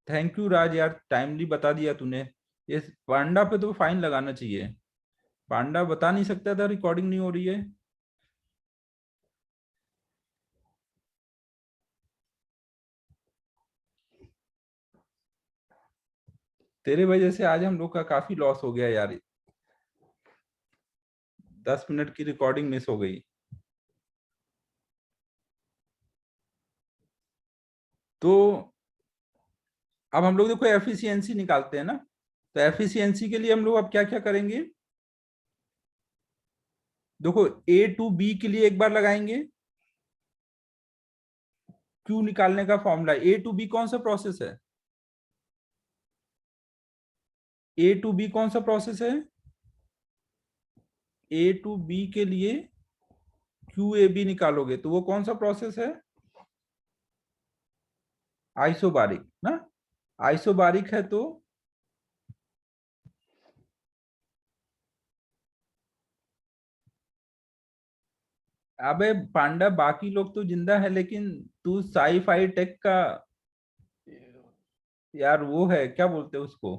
Thank you राज यार, timely बता दिया तूने। ये पांडा पे तो फाइन लगाना चाहिए। पांडा बता नहीं सकता था रिकॉर्डिंग नहीं हो रही है। तेरे वजह से आज हम लोग का काफी लॉस हो गया यार। 10 मिनट की रिकॉर्डिंग मिस हो गई। तो अब हम लोग देखो एफिशिएंसी निकालते हैं ना। तो एफिशिएंसी के लिए हम लोग अब क्या क्या करेंगे। देखो ए टू बी के लिए एक बार लगाएंगे। क्यू निकालने का फॉर्मूला ए टू बी कौन सा प्रोसेस है। ए टू बी कौन सा प्रोसेस है। ए टू बी के लिए क्यू ए बी निकालोगे तो वो कौन सा प्रोसेस है। आइसोबारिक ना। आइसोबारिक है तो अबे पांडा बाकी लोग तो जिंदा है लेकिन तू साई फाई टेक का यार वो है, क्या बोलते हैं उसको,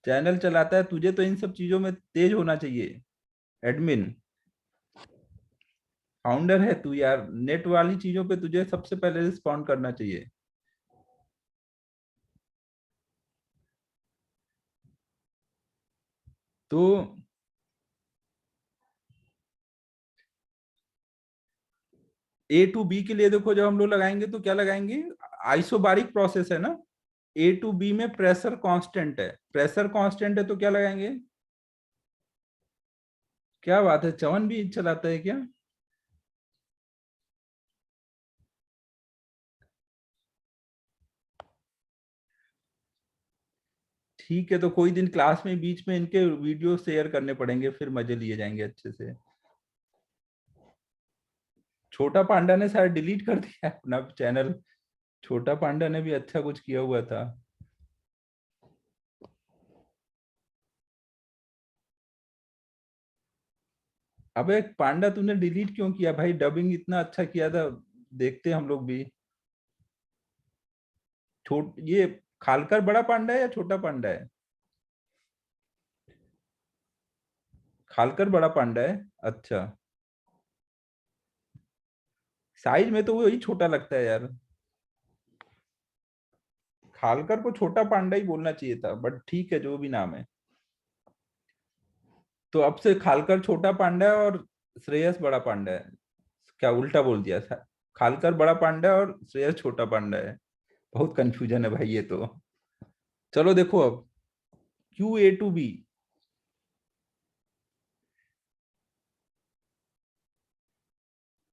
चैनल चलाता है। तुझे तो इन सब चीजों में तेज होना चाहिए। एडमिन फाउंडर है तू यार, नेट वाली चीजों पे तुझे सबसे पहले रिस्पॉन्ड करना चाहिए। तो ए टू बी के लिए देखो जब हम लोग लगाएंगे तो क्या लगाएंगे। आइसोबारिक प्रोसेस है ना। ए टू बी में प्रेशर कांस्टेंट है। प्रेशर कांस्टेंट है तो क्या लगाएंगे। क्या बात है, चवन भी चलाता है क्या। ठीक है, तो कोई दिन क्लास में बीच में इनके वीडियो शेयर करने पड़ेंगे, फिर मजे लिए जाएंगे अच्छे से। छोटा पांडा ने शायद डिलीट कर दिया है अपना चैनल। छोटा पांडा ने भी अच्छा कुछ किया हुआ था। अबे पांडा तूने डिलीट क्यों किया भाई, डबिंग इतना अच्छा किया था। देखते हम लोग भी। छोट ये खालकर बड़ा पांडा है या छोटा पांडा है। खालकर बड़ा पांडा है। अच्छा। साइज में तो वही छोटा लगता है यार। खालकर को छोटा पांडा ही बोलना चाहिए था, बट ठीक है जो भी नाम है। तो अब से खालकर छोटा पांडा है और श्रेयस बड़ा पांडा है। क्या उल्टा बोल दिया था। खालकर बड़ा पांडा है और श्रेयस छोटा पांडा है। बहुत कंफ्यूजन है भाई ये तो। चलो देखो अब क्यू ए टू बी।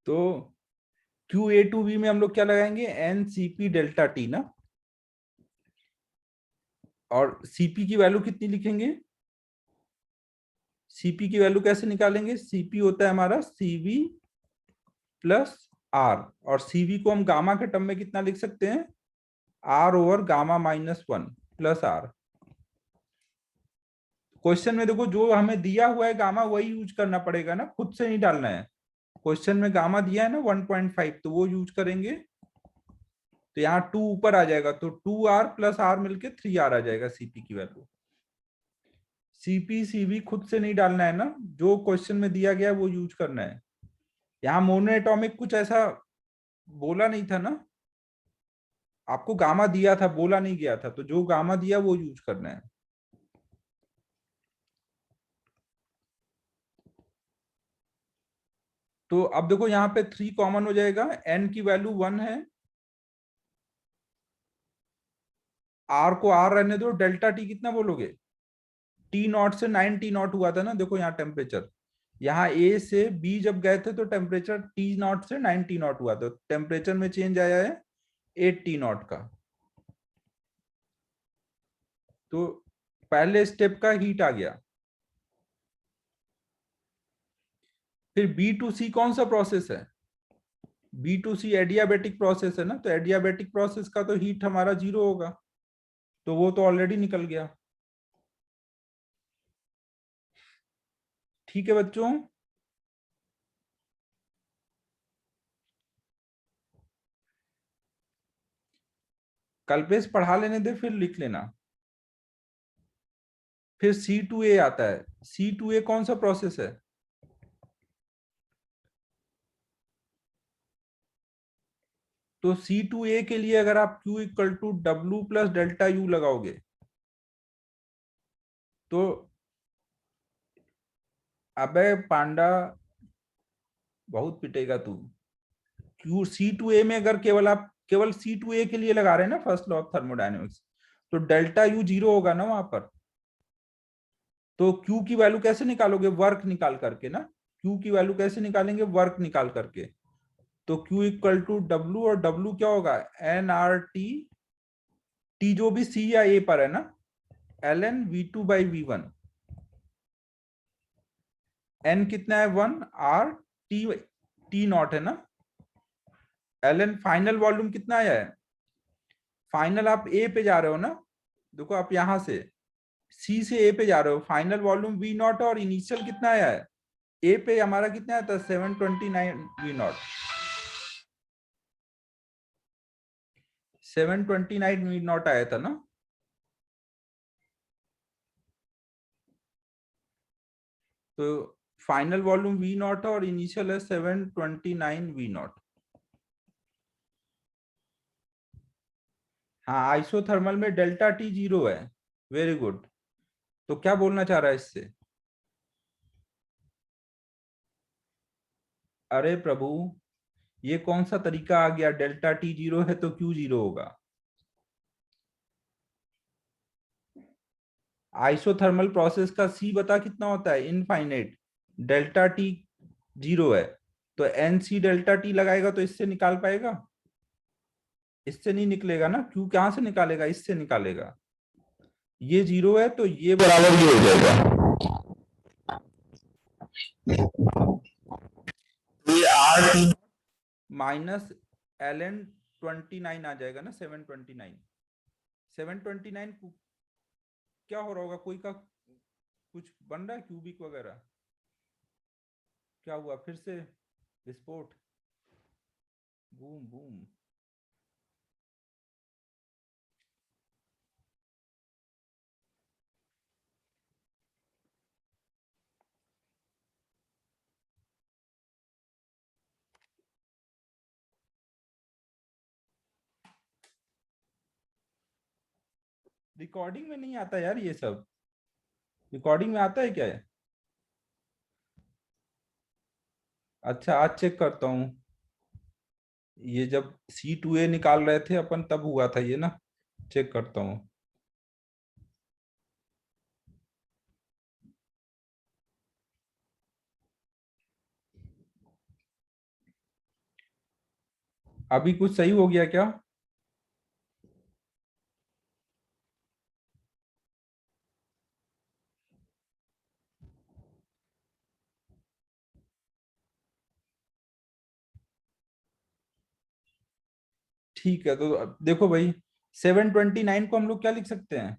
तो क्यू ए टू बी में हम लोग क्या लगाएंगे, N C P delta T ना। और सीपी की वैल्यू कितनी लिखेंगे। सीपी की वैल्यू कैसे निकालेंगे। सीपी होता है हमारा सीवी प्लस आर। और सीवी को हम गामा के टर्म में कितना लिख सकते हैं, R over gamma minus one plus R. Question में देखो जो हमें दिया हुआ है गामा वही यूज करना पड़ेगा ना, खुद से नहीं डालना है। क्वेश्चन में गामा दिया है ना 1.5, तो वो यूज करेंगे। तो यहाँ 2 ऊपर आ जाएगा तो 2 आर प्लस आर मिलके 3 आर आ जाएगा सीपी की वैल्यू। सीपी सीवी खुद से नहीं डालना है ना, जो क्वेश्चन में दिया गया है वो यूज करना है। यहाँ मोनो एटॉमिक कुछ ऐसा बोला नहीं था ना। आपको गामा दिया था, बोला नहीं गया था, तो जो गामा दिया वो यूज करना है। तो अब देखो यहाँ पे 3 कॉमन हो जाएगा, एन की वैल्यू 1 है। आर को आर रहने दो, डेल्टा टी कितना बोलोगे। टी नॉट से 9 टी नॉट हुआ था ना, देखो यहाँ टेम्परेचर। यहाँ ए से बी जब गए थे तो टेम्परेचर टी नॉट से 9 टी नॉट हुआ था, टेम्परेचर में चेंज आया है 8 टी नॉट का। तो पहले स्टेप का हीट आ गया। फिर बी टू सी कौन सा प्रोसेस है। B to C adiabatic process है ना, तो एडियाबेटिक प्रोसेस का तो हीट हमारा 0 होगा। तो वो तो ऑलरेडी निकल गया। ठीक है बच्चों। कल्पेश पढ़ा लेने दे फिर लिख लेना। फिर C2A आता है। C2A कौन सा प्रोसेस है? तो C2A के लिए अगर आप Q equal to W plus delta U लगाओगे तो अबे पांडा बहुत पिटेगा तू। C2A में अगर केवल आप केवल C2A के लिए लगा रहे हैं ना फर्स्ट लॉ ऑफ थर्मोडायनेमिक्स, तो डेल्टा यू जीरो होगा ना वहां पर। तो Q की वैल्यू कैसे निकालोगे? वर्क निकाल करके ना। Q की वैल्यू कैसे निकालेंगे? वर्क निकाल करके। तो Q इक्वल टू डब्ल्यू, और डब्ल्यू क्या होगा? NRT, टी जो भी C या A पर है ना, ln V2/V1। N कितना है? 1। R T, T नॉट है ना। ln फाइनल वॉल्यूम कितना आया है? फाइनल आप A पे जा रहे हो ना, देखो आप यहां से C से A पे जा रहे हो, फाइनल वॉल्यूम V नॉट और इनिशियल कितना आया है? A पे हमारा कितना आया था? 729 V नॉट। 729 वी नॉट आया था ना। तो फाइनल वॉल्यूम वी नॉट है और इनिशियल है 729 वी नॉट। हाँ, आइसोथर्मल में डेल्टा टी जीरो है। Very good. तो क्या बोलना चाह रहा है इससे? अरे प्रभु, ये कौन सा तरीका आ गया? डेल्टा टी जीरो है तो क्यू जीरो होगा। आइसोथर्मल प्रोसेस का सी बता कितना होता है? इनफाइनाइट। डेल्टा टी जीरो है, तो एन सी डेल्टा टी लगाएगा तो इससे निकाल पाएगा? इससे नहीं निकलेगा ना। क्यू कहां से निकालेगा? इससे निकालेगा। ये जीरो है तो ये बराबर ये हो जाएगा। ये R T minus L N 29 आ जाएगा ना। 729, 729 क्या हो रहा होगा? कोई का कुछ बन रहा है क्यूबिक वगैरह? क्या हुआ फिर से? विस्फोट? Boom boom. रिकॉर्डिंग में नहीं आता यार ये सब। रिकॉर्डिंग में आता है क्या है? अच्छा, आज चेक करता हूँ। ये जब C2A निकाल रहे थे अपन तब हुआ था ये ना। चेक करता हूँ। अभी कुछ सही हो गया क्या? ठीक है, तो अब देखो भाई, 729 को हम लोग क्या लिख सकते हैं?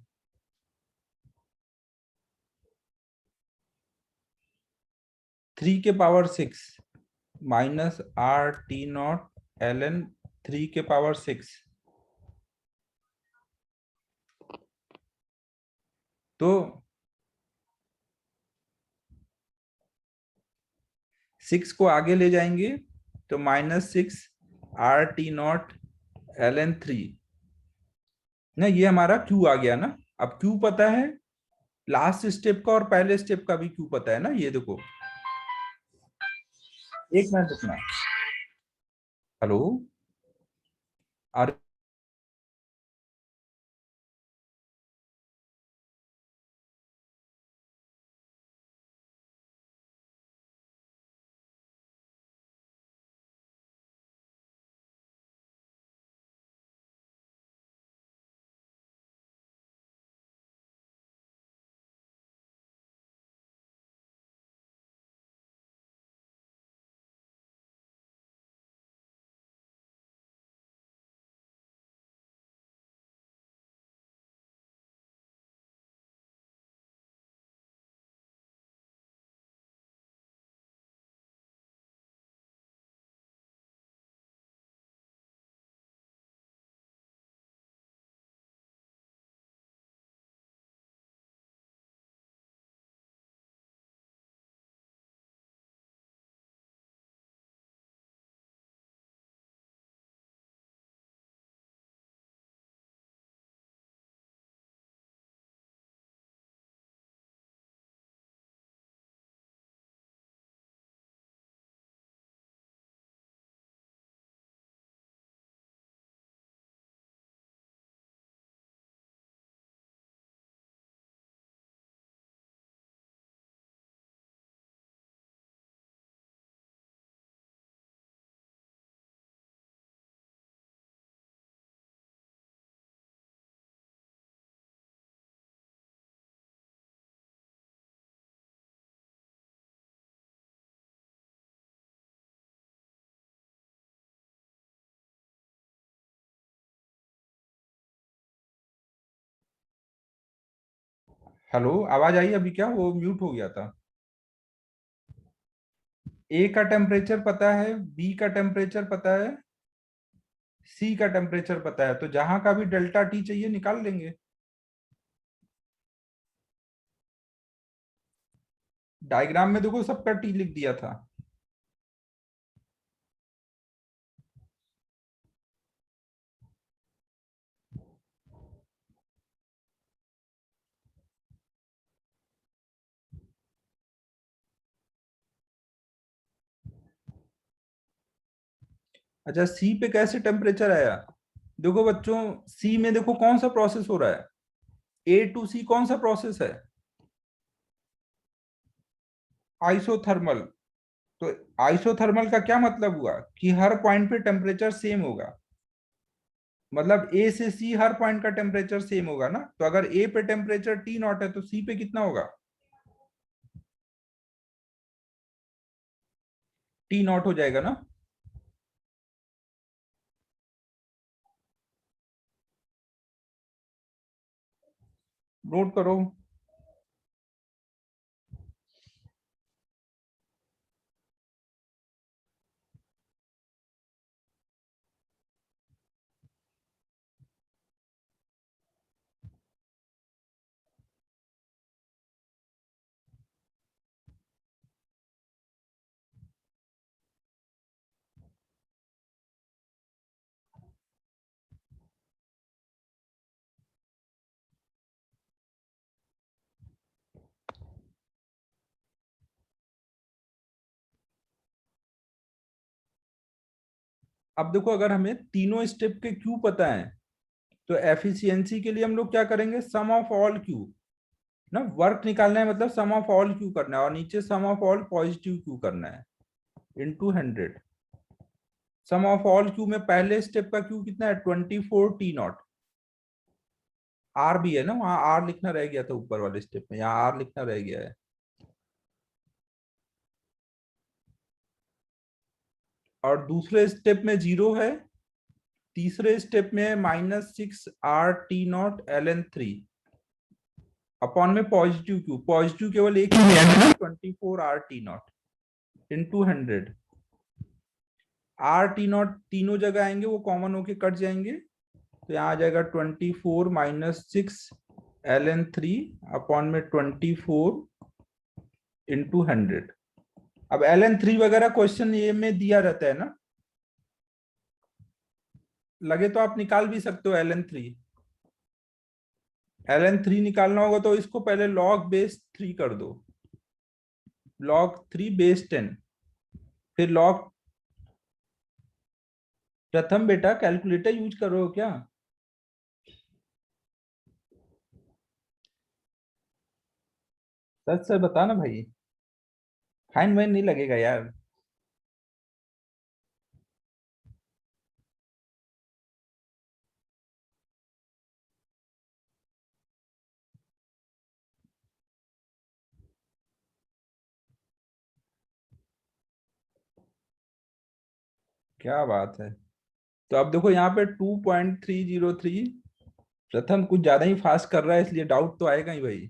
3 के power 6 minus R T naught L N 3 के पावर 6। तो 6 को आगे ले जाएंगे तो -6 आर टी नॉट ln 3 ना। ये हमारा क्यू आ गया ना। अब क्यू पता है, लास्ट स्टेप का और पहले स्टेप का भी क्यू पता है ना। ये देखो, एक मिनट रुकना। हेलो। हेलो, आवाज आई अभी? क्या वो म्यूट हो गया था? ए का टेम्परेचर पता है, बी का टेम्परेचर पता है, सी का टेम्परेचर पता है, तो जहां का भी डेल्टा टी चाहिए निकाल लेंगे। डायग्राम में देखो सबका टी लिख दिया था। अच्छा, सी पे कैसे टेम्परेचर आया? देखो बच्चों, सी में देखो कौन सा प्रोसेस हो रहा है। ए टू सी कौन सा प्रोसेस है? आइसोथर्मल। तो आइसोथर्मल का क्या मतलब हुआ कि हर पॉइंट पे टेम्परेचर सेम होगा। मतलब ए से सी हर पॉइंट का टेम्परेचर सेम होगा ना। तो अगर ए पे टेम्परेचर टी नॉट है तो सी पे कितना होगा? टी नॉट हो जाएगा ना। नोट करो। अब देखो, अगर हमें तीनों स्टेप के क्यू पता है तो एफिशिएंसी के लिए हम लोग क्या करेंगे? सम ऑफ ऑल क्यू ना। वर्क निकालना है मतलब सम ऑफ ऑल क्यू करना है, और नीचे sum of all positive Q करना है into 100। Sum of all Q में पहले स्टेप का क्यू कितना है? 24 टी नॉट। आर भी है ना वहाँ, आर लिखना रह गया था ऊपर वाले स्टेप में, यहाँ आर लिखना रह गया है। और दूसरे स्टेप में 0 है। तीसरे स्टेप में -6 R T0 ln 3 अपॉन में पॉजिटिव क्यू। पॉजिटिव केवल एक ही है, 24 R T0 into 100। R T0 तीनों जगह आएंगे, वो कॉमन होके कट जाएंगे। तो यहाँ आ जाएगा 24 - 6 ln 3 अपॉन में 24 इंटू 100। अब ln 3 वगैरह क्वेश्चन ये में दिया रहता है ना। लगे तो आप निकाल भी सकते हो ln 3। ln 3 निकालना होगा तो इसको पहले log बेस 3 कर दो। log 3 base 10। फिर log। प्रथम बेटा कैलकुलेटर यूज करो क्या? सच से बता ना भाई। फाइन वाइन नहीं लगेगा यार। क्या बात है। तो अब देखो यहाँ पे 2.303। प्रथम कुछ ज्यादा ही फास्ट कर रहा है, इसलिए डाउट तो आएगा ही भाई।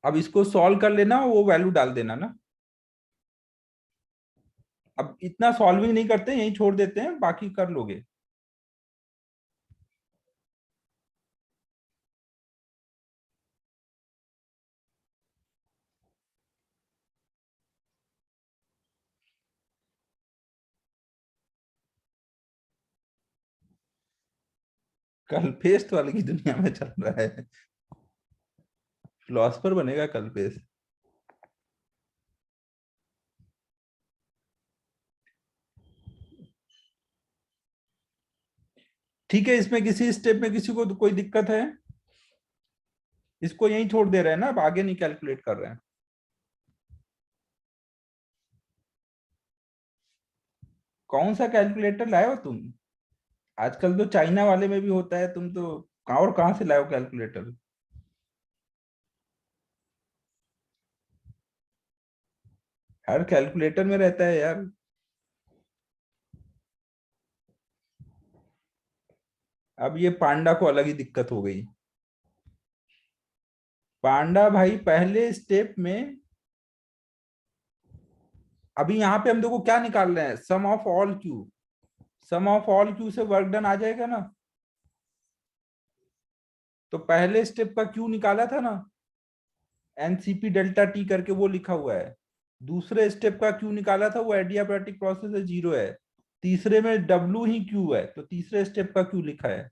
अब इसको सॉल्व कर लेना, वो वैल्यू डाल देना ना। अब इतना सॉल्विंग नहीं करते, यही छोड़ देते हैं, बाकी कर लोगे। कल पेस्ट वाले की दुनिया में चल रहा है। फिलोसफर बनेगा कल पेस्ट। ठीक है, इसमें किसी स्टेप में किसी को कोई दिक्कत है? इसको यहीं छोड़ दे रहे हैं ना, अब आगे नहीं कैलकुलेट कर रहे हैं। कौन सा कैलकुलेटर लाए हो तुम? आजकल तो चाइना वाले में भी होता है, तुम तो कहाँ और कहाँ से लाए हो कैलकुलेटर? हर कैलकुलेटर में रहता है यार। अब ये पांडा को अलग ही दिक्कत हो गई। पांडा भाई पहले स्टेप में, अभी यहाँ पे हम देखो क्या निकाल रहे हैं, sum of all Q. Sum of all Q से वर्क डन आ जाएगा ना। तो पहले स्टेप का क्यू निकाला था ना, एनसीपी डेल्टा टी करके वो लिखा हुआ है। दूसरे स्टेप का क्यू निकाला था, वो एडियाबैटिक प्रोसेस है, 0 है। तीसरे में डब्ल्यू ही क्यू है, तो तीसरे स्टेप का क्यू लिखा है।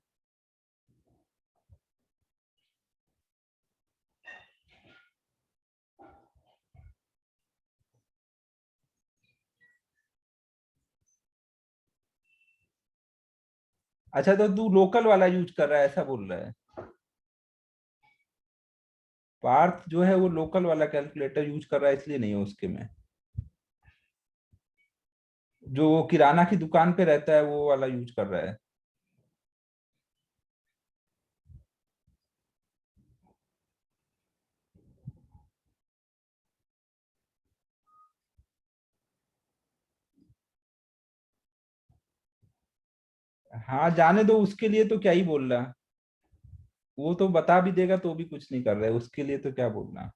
अच्छा, तो तू लोकल वाला यूज कर रहा है ऐसा बोल रहा है। पार्थ जो है वो लोकल वाला कैलकुलेटर यूज कर रहा है, इसलिए नहीं है उसके में। जो वो किराना की दुकान पे रहता है वो वाला यूज कर रहा है। हाँ जाने दो, उसके लिए तो क्या ही बोल रहा। वो तो बता भी देगा तो भी कुछ नहीं कर रहा है, उसके लिए तो क्या बोलना।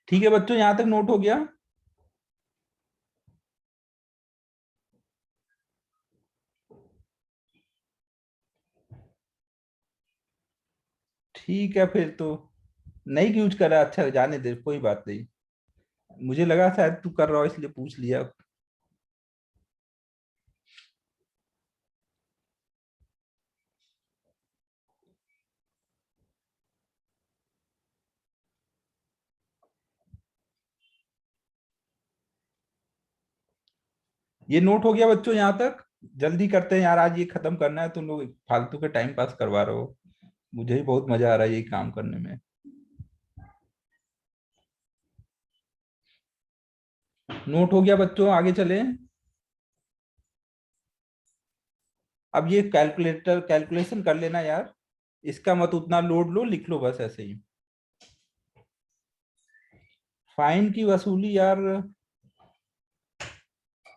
ठीक है बच्चों, यहाँ तक नोट हो गया। ठीक है फिर तो, नहीं यूज कर रहा, अच्छा जाने दे, कोई बात नहीं। मुझे लगा शायद तू कर रहा हो इसलिए पूछ लिया। ये नोट हो गया बच्चों यहाँ तक। जल्दी करते हैं यार, आज ये खत्म करना है, तुम लोग फालतू के टाइम पास करवा रहे हो। मुझे ही बहुत मजा आ रहा है ये काम करने में। नोट हो गया बच्चों, आगे चलें। अब ये कैलकुलेटर कैलकुलेशन कर लेना यार। इसका मत उतना लोड लो, लिख लो बस ऐसे ही। फाइन की वसूली यार,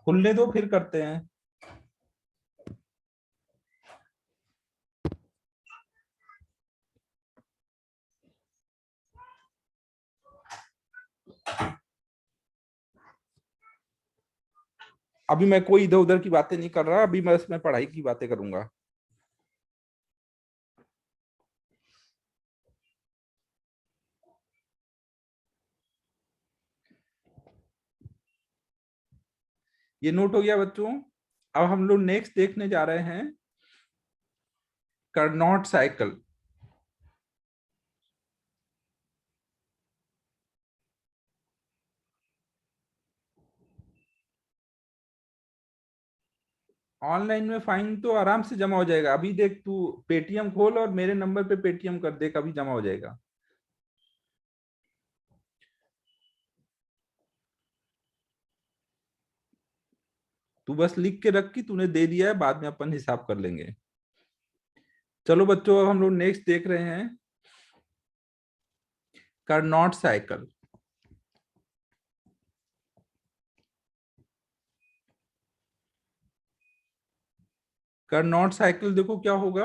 खुलने दो फिर करते हैं। अभी मैं कोई इधर उधर की बातें नहीं कर रहा, अभी मैं इसमें पढ़ाई की बातें करूंगा। ये नोट हो गया बच्चों। अब हम लोग नेक्स्ट देखने जा रहे हैं कार्नोट साइकिल। ऑनलाइन में फाइन तो आराम से जमा हो जाएगा। अभी देख, तू पेटीएम खोल और मेरे नंबर पे पेटीएम कर दे, कभी जमा हो जाएगा। तू बस लिख के रख कि तूने दे दिया है, बाद में अपन हिसाब कर लेंगे। चलो बच्चों, अब हम लोग नेक्स्ट देख रहे हैं कार्नोट साइकिल। कार्नोट साइकिल देखो क्या होगा।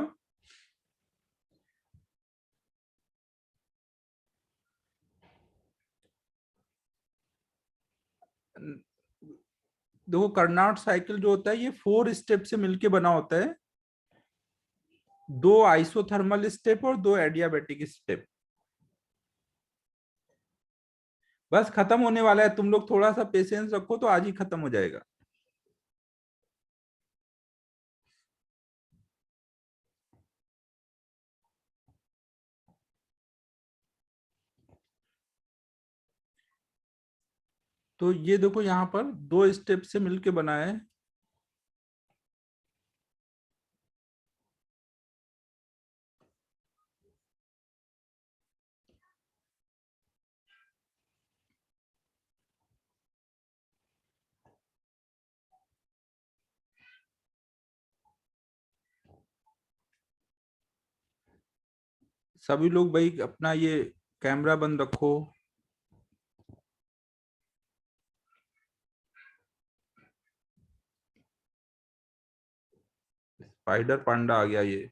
देखो कार्नोट साइकिल जो होता है ये 4 स्टेप से मिलके बना होता है। 2 आइसोथर्मल स्टेप और 2 एडियाबैटिक स्टेप। बस खत्म होने वाला है, तुम लोग थोड़ा सा पेशेंस रखो तो आज ही खत्म हो जाएगा। तो ये देखो यहाँ पर 2 स्टेप से मिलके बना है। सभी लोग भाई अपना ये कैमरा बंद रखो। स्पाइडर पांडा आ गया ये।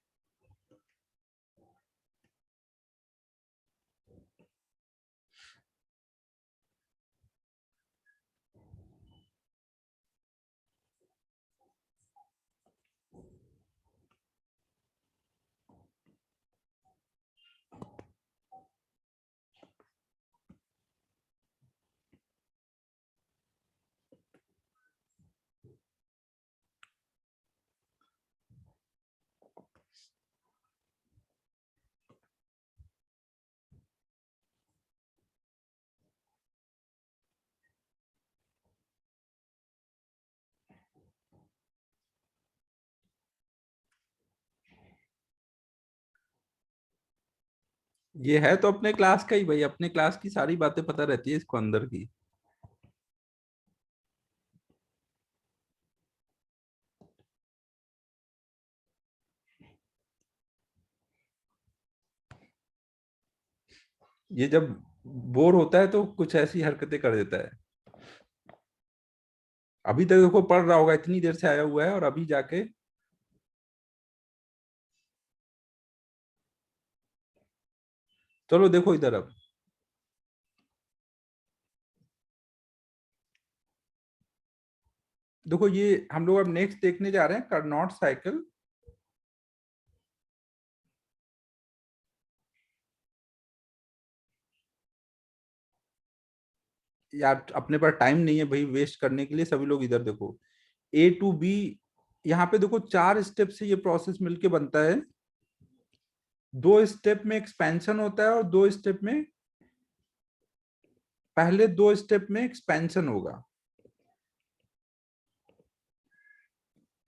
ये है तो अपने क्लास का ही भाई, अपने क्लास की सारी बातें पता रहती है इसको अंदर की। ये जब बोर होता है तो कुछ ऐसी हरकतें कर देता है। अभी तक देखो पढ़ रहा होगा, इतनी देर से आया हुआ है और अभी जाके। चलो देखो इधर अब। देखो ये हम लोग अब नेक्स्ट देखने जा रहे हैं कार्नोट साइकिल। यार अपने पास टाइम नहीं है भाई वेस्ट करने के लिए, सभी लोग इधर देखो। ए टू बी, यहाँ पे देखो 4 स्टेप से ये प्रोसेस मिलके बनता है। 2 स्टेप में एक्सपेंशन होता है और 2 स्टेप में, पहले 2 स्टेप में एक्सपेंशन होगा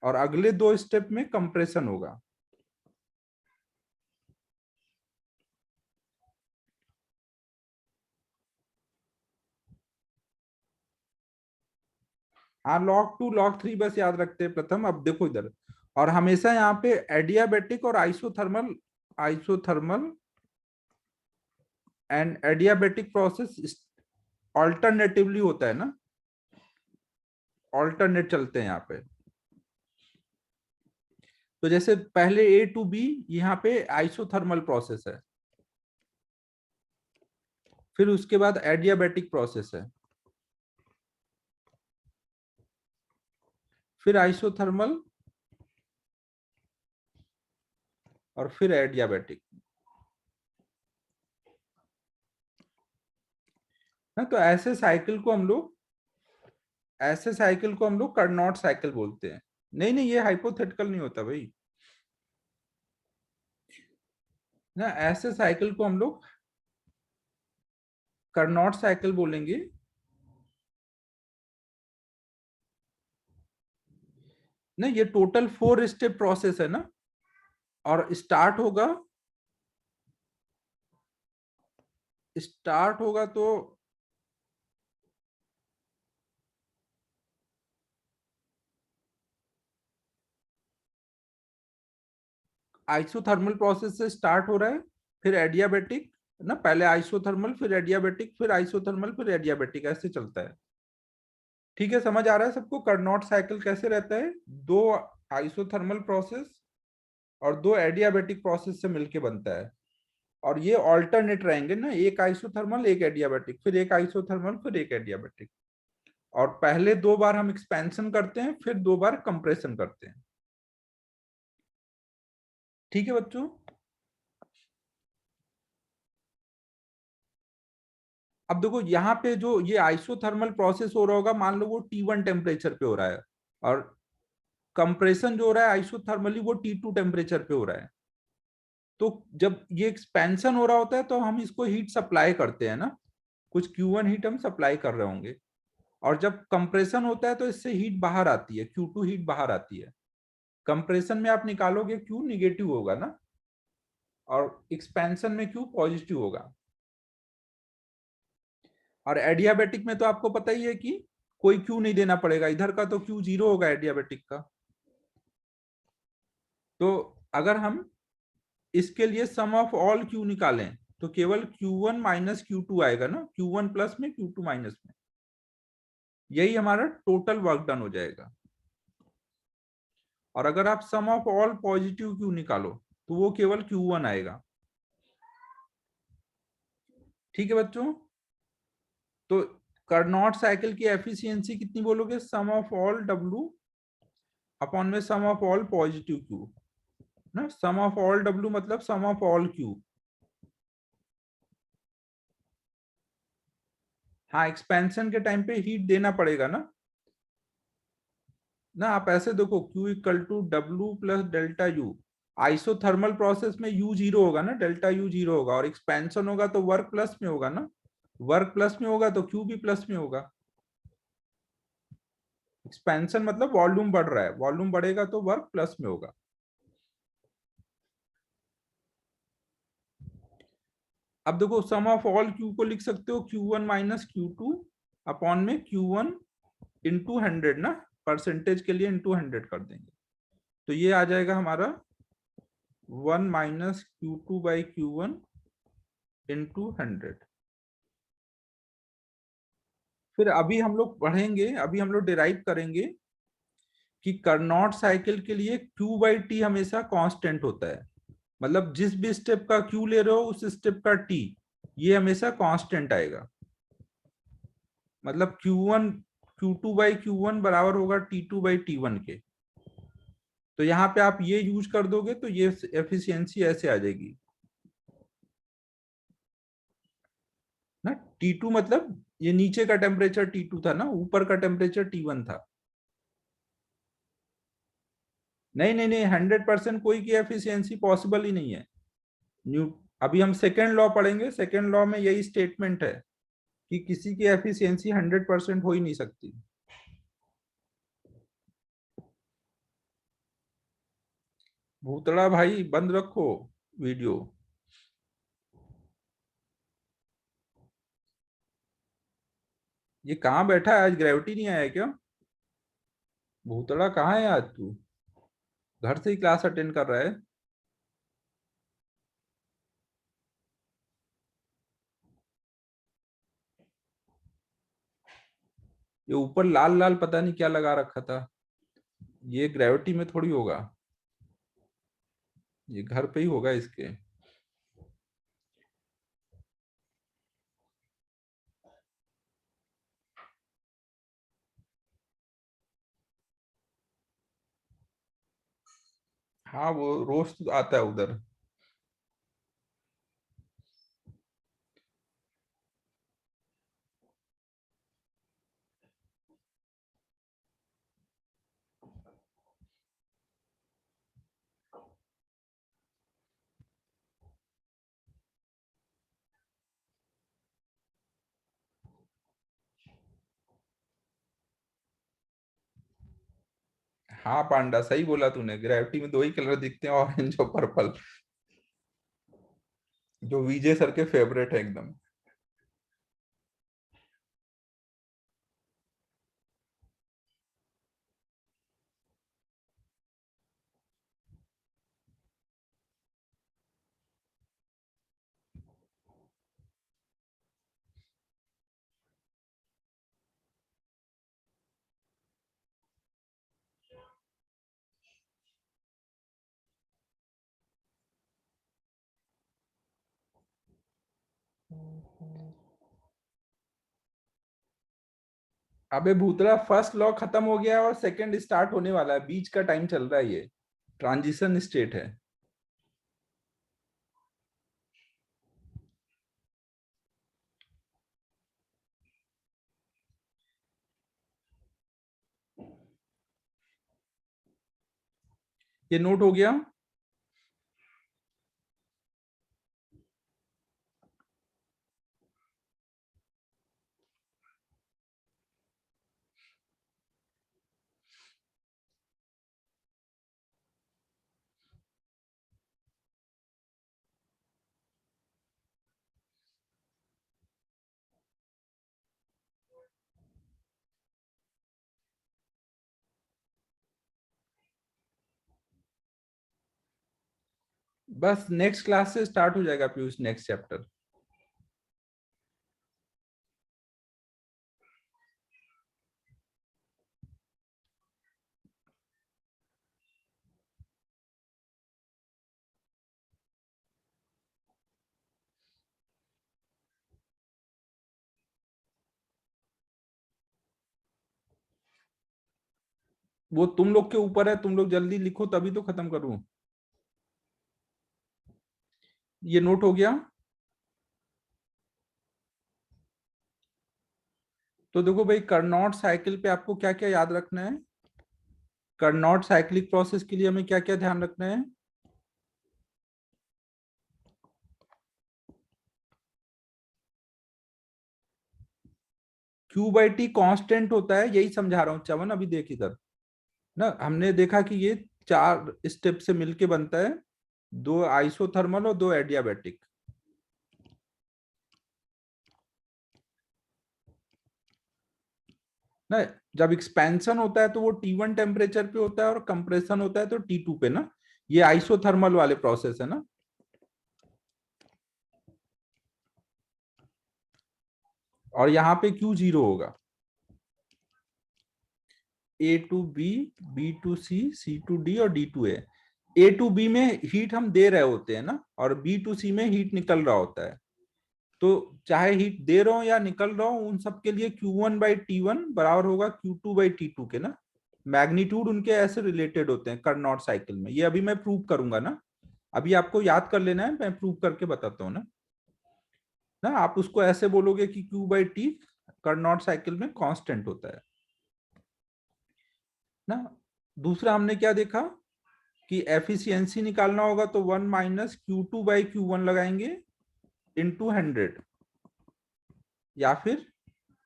और अगले 2 स्टेप में कंप्रेशन होगा। हाँ, log 2 log 3 बस याद रखते हैं प्रथम। अब देखो इधर, और हमेशा यहाँ पे एडियाबेटिक और isothermal, isothermal and adiabatic process alternatively होता है ना, ऑल्टरनेट चलते हैं यहाँ पे। तो जैसे पहले ए टू बी, यहाँ पे आइसोथर्मल प्रोसेस है, फिर उसके बाद एडियाबेटिक प्रोसेस है, फिर आइसोथर्मल और फिर एडियाबेटिक। ना तो ऐसे साइकिल को हम लोग कार्नोट साइकिल बोलते हैं। नहीं नहीं, ये हाइपोथेटिकल नहीं होता भाई। ना ऐसे साइकिल को हम लोग कार्नोट साइकिल बोलेंगे। ना ये टोटल 4 स्टेप प्रोसेस है ना, और स्टार्ट होगा तो आइसोथर्मल प्रोसेस से स्टार्ट हो रहा है, फिर एडियाबेटिक। ना पहले आइसोथर्मल फिर एडियाबेटिक फिर आइसोथर्मल फिर एडियाबेटिक, ऐसे चलता है। ठीक है, समझ आ रहा है सबको कार्नोट साइकिल कैसे रहता है? 2 आइसोथर्मल प्रोसेस और 2 एडियाबेटिक प्रोसेस से मिलके बनता है। और ये ऑल्टरनेट रहेंगे ना, एक आइसोथर्मल एक एडियाबेटिक, फिर एक आइसोथर्मल फिर एक एडियाबेटिक। और पहले 2 बार हम एक्सपेंशन करते हैं, फिर 2 बार कंप्रेशन करते हैं। ठीक है बच्चों। अब देखो यहाँ पे जो ये आइसोथर्मल प्रोसेस हो रहा होगा, मान लो वो T1 टेम्परेचर पे हो रहा है, और कंप्रेशन जो हो रहा है आइसोथर्मली वो T2 टेम्परेचर पे हो रहा है। तो जब ये एक्सपेंशन हो रहा होता है तो हम इसको हीट सप्लाई करते हैं ना, कुछ Q1 हीट हम सप्लाई कर रहे होंगे। और जब कंप्रेशन होता है तो इससे हीट बाहर आती है, Q2 हीट बाहर आती है। कंप्रेशन में आप निकालोगे Q निगेटिव होगा ना, और एक्सपेंशन में Q पॉजिटिव होगा। और एडियाबेटिक में तो आपको पता ही है कि कोई क्यू नहीं देना पड़ेगा, इधर का तो क्यू 0 होगा एडियाबेटिक का। तो अगर हम इसके लिए सम ऑफ ऑल क्यू निकालें तो केवल Q1 माइनस Q2 आएगा ना, Q1 प्लस में Q2 माइनस में, यही हमारा टोटल वर्क डन हो जाएगा। और अगर आप सम ऑफ ऑल पॉजिटिव क्यू निकालो तो वो केवल Q1 आएगा। ठीक है बच्चों, तो कार्नोट साइकिल की एफिशिएंसी कितनी बोलोगे, sum of all W upon में sum of all positive Q ना, सम ऑफ ऑल W मतलब सम ऑफ ऑल क्यू। हाँ, एक्सपेंशन के टाइम पे हीट देना पड़ेगा ना, आप ऐसे देखो Q equal to W plus delta U. Isothermal process में U जीरो होगा ना, डेल्टा U जीरो होगा, और एक्सपेंशन होगा तो वर्क प्लस में होगा ना, वर्क प्लस में होगा तो Q भी प्लस में होगा। एक्सपेंशन मतलब वॉल्यूम बढ़ रहा है, वॉल्यूम बढ़ेगा तो वर्क प्लस में होगा। अब देखो सम ऑफ ऑल क्यू को लिख सकते हो Q1 माइनस Q2 अपॉन में Q1 इंटू 100 ना, परसेंटेज के लिए इंटू 100 कर देंगे तो ये आ जाएगा हमारा 1 minus Q2 by Q1 into 100। फिर अभी हम लोग पढ़ेंगे, अभी हम लोग डिराइव करेंगे कि कार्नोट साइकिल के लिए Q बाई टी हमेशा कांस्टेंट होता है, मतलब जिस भी स्टेप का Q ले रहे हो उस स्टेप का T ये हमेशा कांस्टेंट आएगा। मतलब Q1 Q2 बाई Q1 बराबर होगा T2 बाई T1 के। तो यहाँ पे आप ये यूज कर दोगे तो ये एफिशिएंसी ऐसे आ जाएगी ना, T2 मतलब ये नीचे का टेम्परेचर T2 था ना, ऊपर का टेम्परेचर T1 था। नहीं नहीं नहीं, 100% कोई की एफिशिएंसी पॉसिबल ही नहीं है। न्यू अभी हम सेकेंड लॉ पढ़ेंगे, सेकेंड लॉ में यही स्टेटमेंट है कि किसी की एफिशिएंसी 100% हो ही नहीं सकती। भूतड़ा भाई बंद रखो वीडियो। ये कहाँ बैठा है आज, ग्रेविटी नहीं आया क्या? भूतड़ा कहाँ है आज तू, घर से ही क्लास अटेंड कर रहा है? ये ऊपर लाल लाल पता नहीं क्या लगा रखा था, ये ग्रेविटी में थोड़ी होगा, ये घर पे ही होगा इसके। हाँ वो रोज तो आता है उधर। हाँ पांडा सही बोला तूने, ग्रेविटी में दो ही कलर दिखते हैं, ऑरेंज और पर्पल, जो विजय सर के फेवरेट है एकदम। अबे भूतड़ा, फर्स्ट लॉ खत्म हो गया और सेकंड स्टार्ट होने वाला है, बीच का टाइम चल रहा है, ये ट्रांजिशन स्टेट है। ये नोट हो गया। बस नेक्स्ट क्लास से स्टार्ट हो जाएगा पीयूष, नेक्स्ट चैप्टर। वो तुम लोग के ऊपर है, तुम लोग जल्दी लिखो तभी तो खत्म करूं। ये नोट हो गया। तो देखो भाई, कार्नोट साइकिल पे आपको क्या क्या याद रखना है। कार्नोट साइक्लिक प्रोसेस के लिए हमें क्या क्या ध्यान रखना है। क्यू बाई टी कांस्टेंट होता है, यही समझा रहा हूँ चवन, अभी देख इधर। ना हमने देखा कि ये 4 स्टेप से मिलके बनता है, 2 आइसोथर्मल और 2 एडियाबैटिक। ना जब एक्सपेंशन होता है तो वो T1 टेम्परेचर पे होता है, और कंप्रेशन होता है तो T2 पे ना। ये आइसोथर्मल वाले प्रोसेस है ना। और यहाँ पे क्यू जीरो होगा। A to B, B to C, C to D और D to A to B में हीट हम दे रहे होते हैं ना, और बी टू सी में हीट निकल रहा होता है। तो चाहे हीट दे रहा हूं या निकल रहा हूं, उन सब के लिए Q1/T1 बराबर होगा Q2/T2 के ना। मैग्नीट्यूड उनके ऐसे रिलेटेड होते हैं कार्नोट साइकिल में। ये अभी मैं प्रूव करूंगा ना। अभी आपको याद कर लेना है, मैं प्रूव करके बताता हूँ ना। ना आप उसको ऐसे बोलोगे कि Q/T कार्नोट साइकिल में कांस्टेंट होता है ना। दूसरा हमने क्या देखा कि एफिशिएंसी निकालना होगा तो 1 - Q2/Q1 लगाएंगे इंटू 100, या फिर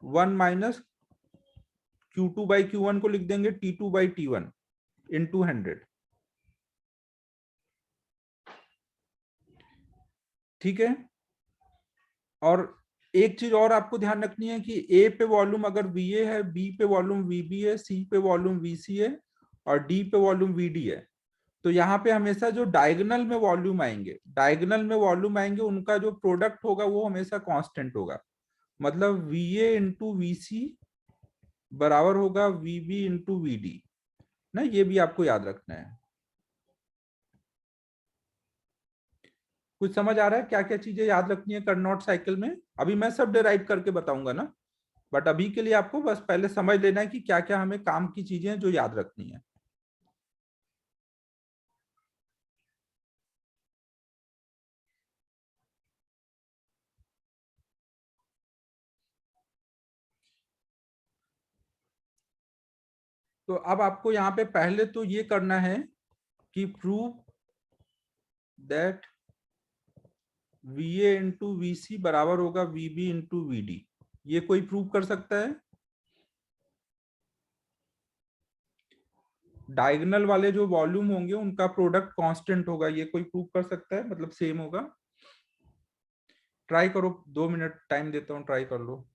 1 - Q2/Q1 को लिख देंगे T2/T1 इंटू 100। ठीक है। और एक चीज और आपको ध्यान रखनी है कि ए पे वॉल्यूम अगर VA है, बी पे वॉल्यूम VB है, सी पे वॉल्यूम VC है, और डी पे वॉल्यूम VD है, तो यहाँ पे हमेशा जो डायगोनल में वॉल्यूम आएंगे, उनका जो प्रोडक्ट होगा वो हमेशा कांस्टेंट होगा। मतलब VA इंटू VC बराबर होगा VB इंटू VD ना। ये भी आपको याद रखना है। कुछ समझ आ रहा है क्या क्या चीजें याद रखनी है कार्नोट साइकिल में। अभी मैं सब डिराइव करके बताऊंगा ना, बट अभी के लिए आपको बस पहले समझ लेना है कि क्या क्या हमें काम की चीजें हैं जो याद रखनी है। तो अब आपको यहाँ पे पहले तो ये करना है कि prove that VA into VC बराबर होगा VB इंटू VD। ये कोई प्रूव कर सकता है। डायगोनल वाले जो वॉल्यूम होंगे उनका प्रोडक्ट कांस्टेंट होगा, ये कोई प्रूव कर सकता है, मतलब सेम होगा। ट्राई करो, 2 मिनट टाइम देता हूँ, ट्राई कर लो।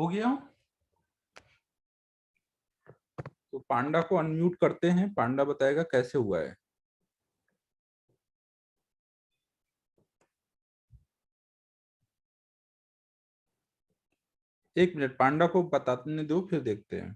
हो गया। तो पांडा को अनम्यूट करते हैं, पांडा बताएगा कैसे हुआ है। एक मिनट, पांडा को बताने दो, फिर देखते हैं।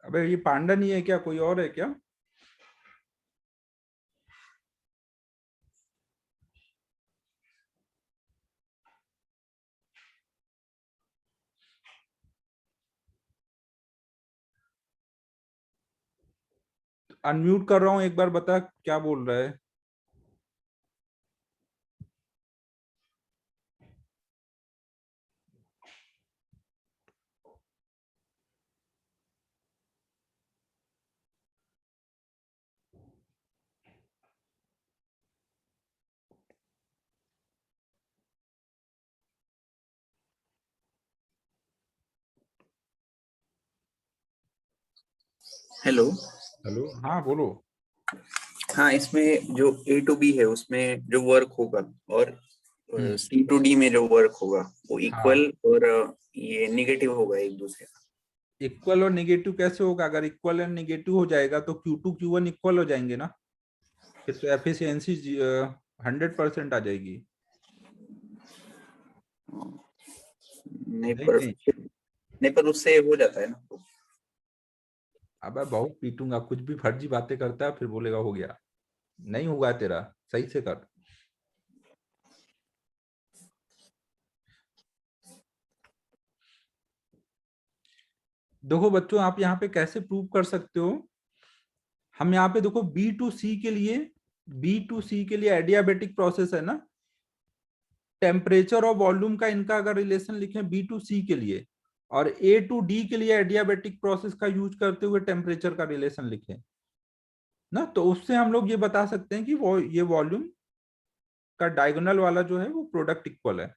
अबे ये पांडा नहीं है क्या, कोई और है क्या? अनम्यूट कर रहा हूँ, एक बार बता क्या बोल रहा है। हेलो। हेलो, हाँ बोलो। हाँ, इसमें जो ए टू बी है उसमें जो वर्क होगा और हम्म। सी टू डी में जो वर्क होगा वो हाँ, इक्वल और ये निगेटिव होगा एक दूसरे का। इक्वल और निगेटिव कैसे होगा? अगर इक्वल एंड निगेटिव हो जाएगा तो Q2 Q1 इक्वल हो जाएंगे ना, फिर तो एफिशिएंसी 100% आ जाएगी। नहीं नहीं पर नहीं, नहीं पर उससे हो जाता है ना। अब बहुत पीटूंगा, कुछ भी फर्जी बातें करता है फिर बोलेगा हो गया। नहीं हुआ तेरा, सही से कर। देखो बच्चों, आप यहाँ पे कैसे प्रूव कर सकते हो। हम यहाँ पे देखो बी टू सी के लिए एडियाबेटिक प्रोसेस है ना। टेम्परेचर और वॉल्यूम का इनका अगर रिलेशन लिखें बी टू सी के लिए, और A to D के लिए एडियाबेटिक प्रोसेस का यूज करते हुए टेम्परेचर का रिलेशन लिखें ना, तो उससे हम लोग ये बता सकते हैं कि वो ये वॉल्यूम का डायगोनल वाला जो है वो प्रोडक्ट इक्वल है।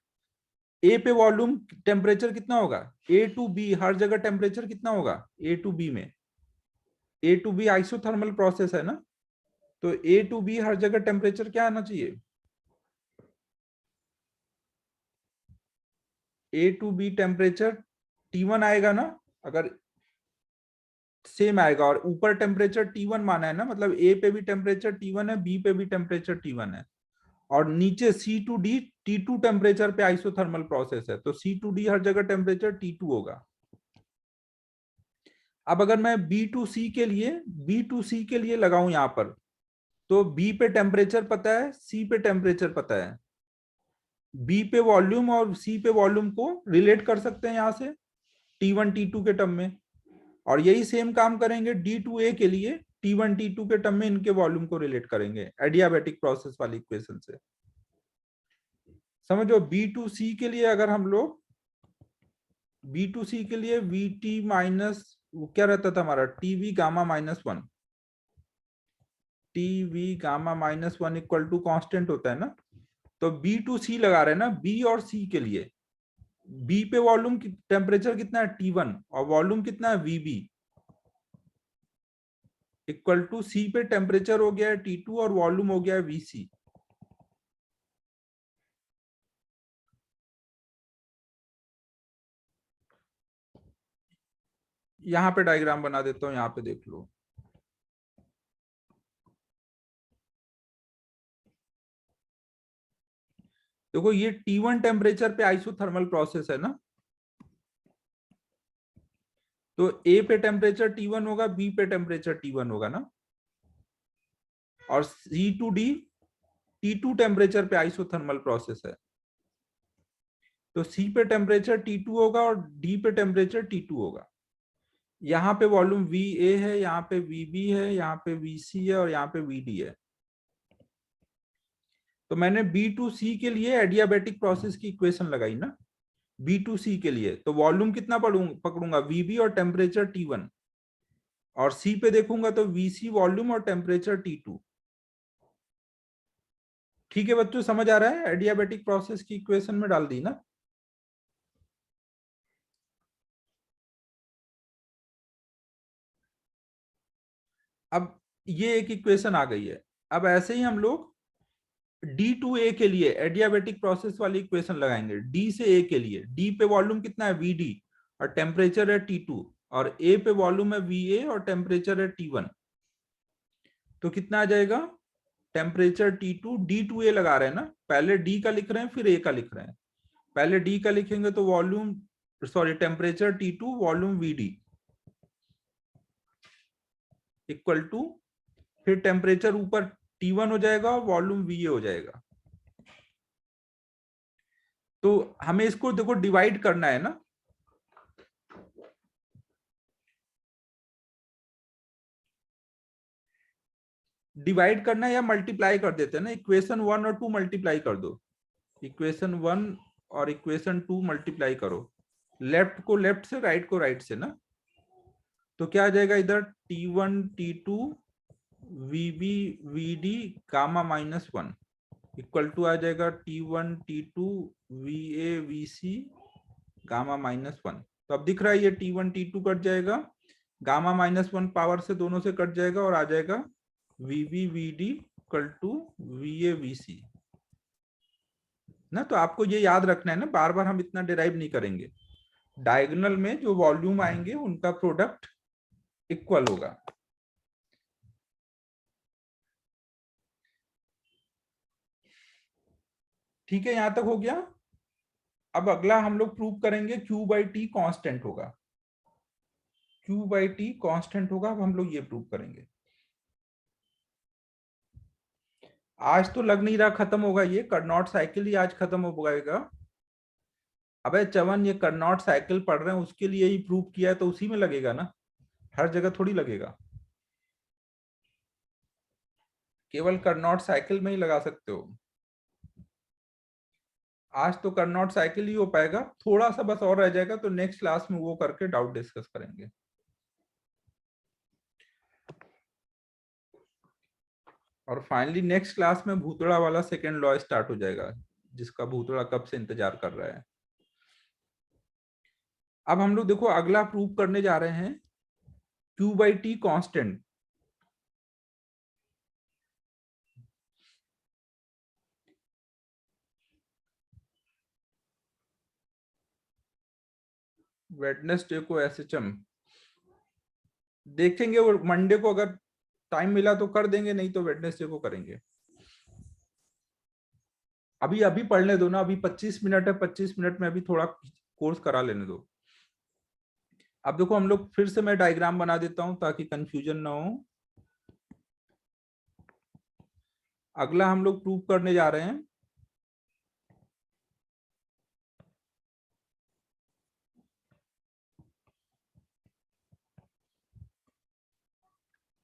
ए पे वॉल्यूम टेम्परेचर कितना होगा, A to B हर जगह टेम्परेचर कितना होगा A to B में। A to B isothermal process है ना, तो A to B हर जगह टेम्परेचर क्या आना चाहिए, A to B temperature T1 आएगा ना। अगर सेम आएगा और ऊपर टेम्परेचर T1 माना है ना, मतलब ए पे भी टेम्परेचर T1 है, बी पे भी टेम्परेचर T1 है, और नीचे C to D T2 temperature पे आइसोथर्मल प्रोसेस है, तो C to D हर जगह टेम्परेचर T2 होगा। अब अगर मैं बी टू सी के लिए लगाऊं यहां पर, तो बी पे टेम्परेचर पता है, सी पे टेम्परेचर पता है, बी पे वॉल्यूम और सी पे वॉल्यूम को रिलेट कर सकते हैं यहां से T1 T2 के टर्म में, और यही सेम काम करेंगे D2A के लिए, T1 T2 के टर्म में इनके वॉल्यूम को रिलेट करेंगे एडियाबेटिक प्रोसेस वाली इक्वेशन से। समझो बी टू सी के लिए अगर हम लोग बी टू सी के लिए VT माइनस क्या रहता था हमारा, TV गामा-1, TV गामा-1 इक्वल टू कांस्टेंट होता है ना। तो B2C लगा रहे हैं ना, बी और सी के लिए। बी पे वॉल्यूम टेम्परेचर कितना है T1 और वॉल्यूम कितना है VB, इक्वल टू सी पे टेम्परेचर हो गया है T2 और वॉल्यूम हो गया है VC। यहाँ पे डायग्राम बना देता हूँ, यहाँ पे देख लो। देखो ये T1 टेम्परेचर पे आइसोथर्मल प्रोसेस है ना, तो ए पे टेम्परेचर T1 होगा, बी पे टेम्परेचर T1 होगा ना, और C to D T2 temperature पे आइसोथर्मल प्रोसेस है, तो सी पे टेम्परेचर T2 होगा और डी पे टेम्परेचर T2 होगा। यहाँ पे वॉल्यूम वी ए है, यहाँ पे वी बी है, यहाँ पे वी सी है और यहाँ पे वी डी है। तो मैंने बी टू सी के लिए एडियाबेटिक प्रोसेस की इक्वेशन लगाई ना, बी टू सी के लिए। तो वॉल्यूम कितना पकड़ूंगा, वीबी और टेम्परेचर T1, और सी पे देखूंगा तो वीसी वॉल्यूम और टेम्परेचर T2। ठीक है बच्चों, समझ आ रहा है? एडियाबेटिक प्रोसेस की इक्वेशन में डाल दी ना। अब ये एक इक्वेशन आ गई है। अब ऐसे ही हम लोग D2A के लिए एडियाबेटिक प्रोसेस वाली इक्वेशन लगाएंगे। डी से ए के लिए, डी पे वॉल्यूम कितना है VD और टेम्परेचर है T2, और ए पे वॉल्यूम है VA और टेम्परेचर है T1। तो कितना आ जाएगा, टेम्परेचर T2, D2A लगा रहे हैं ना, पहले D का लिख रहे हैं फिर A का लिख रहे हैं। पहले D का लिखेंगे तो volume, sorry, temperature T2 volume VD equal to, फिर टेम्परेचर ऊपर T1 हो जाएगा और वॉल्यूम VA हो जाएगा। तो हमें इसको देखो डिवाइड करना है ना, डिवाइड करना है या मल्टीप्लाई कर देते हैं ना, इक्वेशन 1 और 2 मल्टीप्लाई कर दो। इक्वेशन 1 और इक्वेशन 2 मल्टीप्लाई करो, लेफ्ट को लेफ्ट से, राइट को राइट से ना। तो क्या आ जाएगा इधर, T1 T2 VB VD gamma -1 equal to आ जाएगा T1 T2 VA VC gamma -1। तो अब दिख रहा है ये T1 T2 कट जाएगा, गामा -1 पावर से दोनों से कट जाएगा और आ जाएगा VB VD equal to VA VC ना। तो आपको ये याद रखना है ना, बार बार हम इतना डिराइव नहीं करेंगे। डायगोनल में जो वॉल्यूम आएंगे उनका प्रोडक्ट इक्वल होगा। ठीक है, यहां तक हो गया। अब अगला हम लोग प्रूव करेंगे Q/T कांस्टेंट होगा, Q/T कांस्टेंट होगा। अब हम लोग ये प्रूव करेंगे। आज तो लग नहीं रहा खत्म होगा, ये कार्नोट साइकिल ही आज खत्म हो जाएगा। अबे चवन, ये कार्नोट साइकिल पढ़ रहे हैं उसके लिए ही प्रूव किया है तो उसी में लगेगा ना, हर जगह थोड़ी लगेगा। केवल कार्नोट साइकिल में ही लगा सकते हो। आज तो कार्नोट साइकिल ही हो पाएगा, थोड़ा सा बस और रह जाएगा, तो नेक्स्ट क्लास में वो करके डाउट डिस्कस करेंगे। और फाइनली नेक्स्ट क्लास में भूतड़ा वाला सेकेंड लॉ स्टार्ट हो जाएगा, जिसका भूतड़ा कब से इंतजार कर रहा है। अब हम लोग देखो अगला प्रूव करने जा रहे हैं Q/T कांस्टेंट। वेडनेसडे को SHM देखेंगे, और मंडे को अगर टाइम मिला तो कर देंगे, नहीं तो वेडनेसडे को करेंगे। अभी अभी पढ़ने दो ना, अभी 25 मिनट है, 25 मिनट में अभी थोड़ा कोर्स करा लेने दो। अब देखो हम लोग फिर से, मैं डायग्राम बना देता हूं ताकि कंफ्यूजन ना हो। अगला हम लोग प्रूव करने जा रहे हैं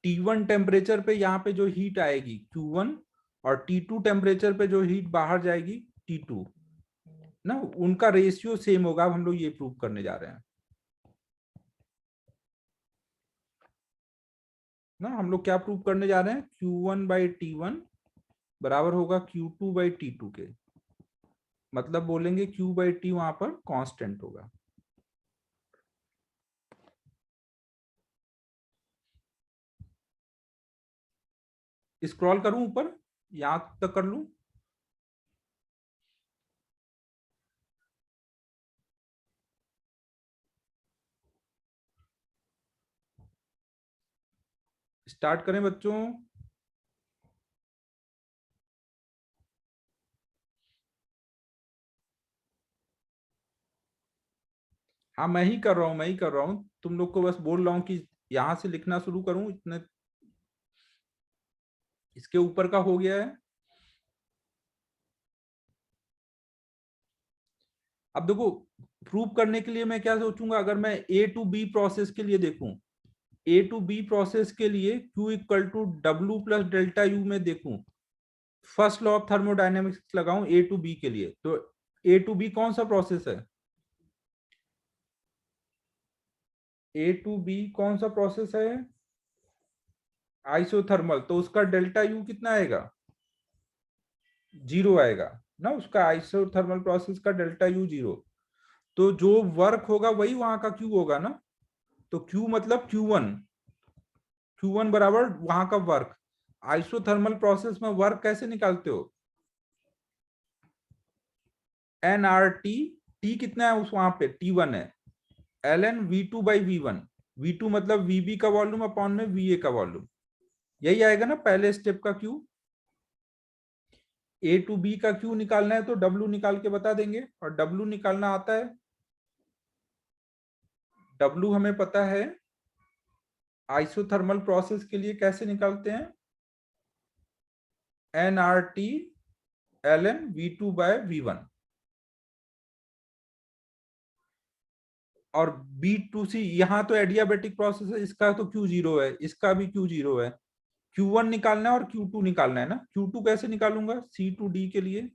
T1 टेम्परेचर पे यहाँ पे जो हीट आएगी Q1, और T2 टेम्परेचर पे जो हीट बाहर जाएगी T2 ना, उनका रेशियो सेम होगा। अब हम लोग ये प्रूव करने जा रहे हैं ना। हम लोग क्या प्रूव करने जा रहे हैं, Q1/T1 बराबर होगा Q2/T2 के, मतलब बोलेंगे Q/T वहां पर कांस्टेंट होगा। स्क्रॉल करूं ऊपर, यहां तक कर लूं? स्टार्ट करें बच्चों? हाँ, मैं ही कर रहा हूँ, मैं ही कर रहा हूँ, तुम लोग को बस बोल रहा हूँ कि यहां से लिखना शुरू करूं, इतने इसके ऊपर का हो गया है। अब देखो प्रूव करने के लिए मैं क्या सोचूंगा, अगर मैं ए टू बी प्रोसेस के लिए देखूं, ए टू बी प्रोसेस के लिए Q equal to W plus delta U में देखूं, फर्स्ट लॉ ऑफ थर्मोडायनेमिक्स लगाऊं ए टू बी के लिए, तो ए टू बी कौन सा प्रोसेस है, ए टू बी कौन सा प्रोसेस है, आइसोथर्मल, तो उसका डेल्टा यू कितना आएगा, 0 आएगा ना, उसका आइसोथर्मल प्रोसेस का डेल्टा यू 0। तो जो वर्क होगा वही वहां का क्यू होगा ना, तो क्यू मतलब Q1, Q1 बराबर वहां का वर्क। आइसोथर्मल प्रोसेस में वर्क कैसे निकालते हो, एन आर टी, टी कितना है उस वहां पे, T1 है, एल एन V2/V1, V2 मतलब VB का वॉल्यूम अपॉन में VA का वॉल्यूम, यही आएगा ना पहले स्टेप का क्यू। ए टू बी का क्यू निकालना है तो डब्ल्यू निकाल के बता देंगे, और डब्ल्यू निकालना आता है, डब्ल्यू हमें पता है आइसोथर्मल प्रोसेस के लिए कैसे निकालते हैं, N R T L N V2/V1, और B2C यहाँ तो एडियाबेटिक प्रोसेस है, इसका तो Q0 है, इसका भी Q0 है, Q1 निकालना है और Q2 निकालना है ना। Q2 कैसे निकालूंगा, C2D के लिए,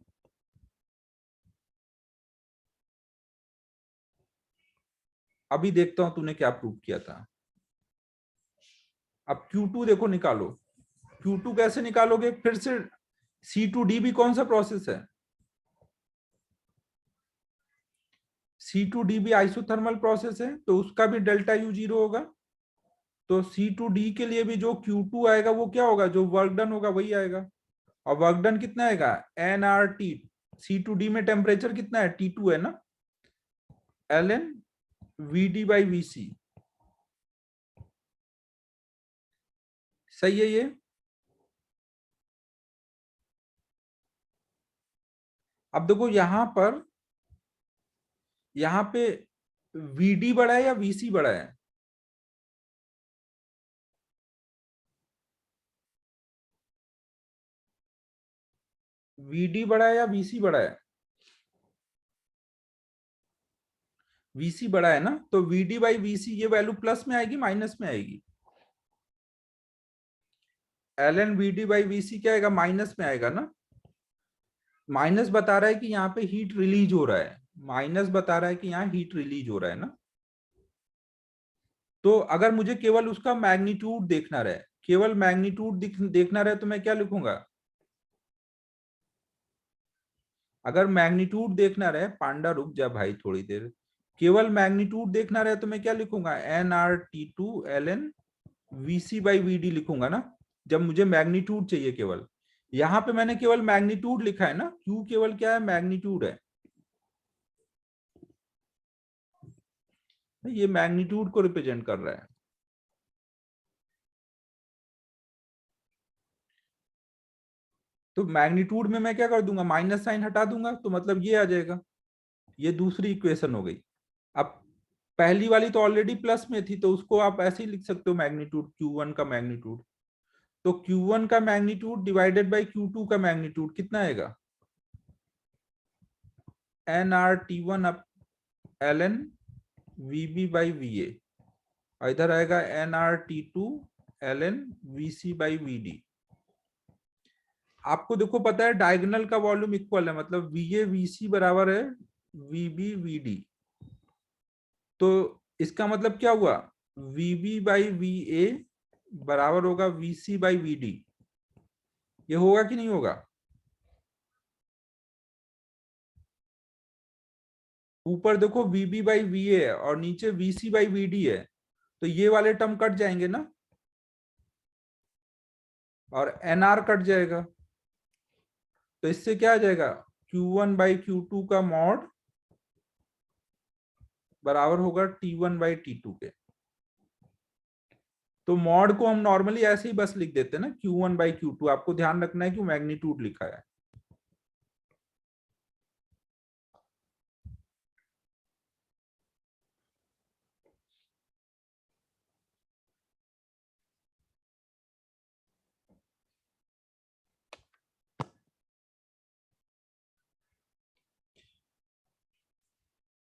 अभी देखता हूं तूने क्या प्रूव किया था। अब Q2 देखो निकालो, Q2 कैसे निकालोगे फिर से, C2D भी कौन सा प्रोसेस है, C2D भी आइसोथर्मल प्रोसेस है, तो उसका भी डेल्टा यू 0 होगा। तो C2D के लिए भी जो Q2 आएगा वो क्या होगा, जो वर्क डन होगा वही आएगा, और वर्क डन कितना आएगा, एन आर टी, C2D में टेम्परेचर कितना है, T2 है ना, एल एन VD/VC, सही है ये। अब देखो यहां पे VD बड़ा है या VC बड़ा है, VD बड़ा है या VC बड़ा है, VC बड़ा है ना, तो VD/VC ये वैल्यू प्लस में आएगी माइनस में आएगी, एल एन VD/VC क्या आएगा, माइनस में आएगा ना, माइनस बता रहा है कि यहाँ पे हीट रिलीज हो रहा है, माइनस बता रहा है कि यहाँ हीट रिलीज हो रहा है ना। तो अगर मुझे केवल उसका मैग्नीट्यूड देखना रहे, केवल मैग्नीट्यूड देखना रहे, तो मैं क्या लिखूंगा, अगर मैग्नीट्यूड देखना रहे, पांडा रुक जा भाई थोड़ी देर, केवल मैग्नीट्यूड देखना रहे तो मैं क्या लिखूंगा, NRT2 ln VC/VD लिखूंगा ना, जब मुझे मैग्नीट्यूड चाहिए केवल। यहां पे मैंने केवल मैग्नीट्यूड लिखा है ना, क्यू केवल क्या है, मैग्नीट्यूड है, ये मैग्नीट्यूड को रिप्रेजेंट कर रहा है। तो मैग्नीट्यूड में मैं क्या कर दूंगा, माइनस साइन हटा दूंगा, तो मतलब ये आ जाएगा, ये दूसरी इक्वेशन हो गई। अब पहली वाली तो ऑलरेडी प्लस में थी, तो उसको आप ऐसे ही लिख सकते हो, मैग्नीट्यूड Q1 का मैग्नीट्यूड, तो Q1 का मैग्नीट्यूड डिवाइडेड बाय Q2 का मैग्नीट्यूड कितना आएगा, NRT1 ln VB/VA, और इधर आएगा NRT2 ln VC/VD। आपको देखो पता है डायगोनल का वॉल्यूम इक्वल है, मतलब VA VC बराबर है VB VD, तो इसका मतलब क्या हुआ, VB/VA बराबर होगा VC/VD, ये होगा कि नहीं होगा, ऊपर देखो VB/VA है और नीचे VC/VD है, तो ये वाले टर्म कट जाएंगे ना, और NR कट जाएगा, तो इससे क्या आ जाएगा, Q1/Q2 का मॉड बराबर होगा T1/T2 के। तो मॉड को हम नॉर्मली ऐसे ही बस लिख देते हैं ना, Q1/Q2, आपको ध्यान रखना है कि मैग्नीट्यूड लिखा है।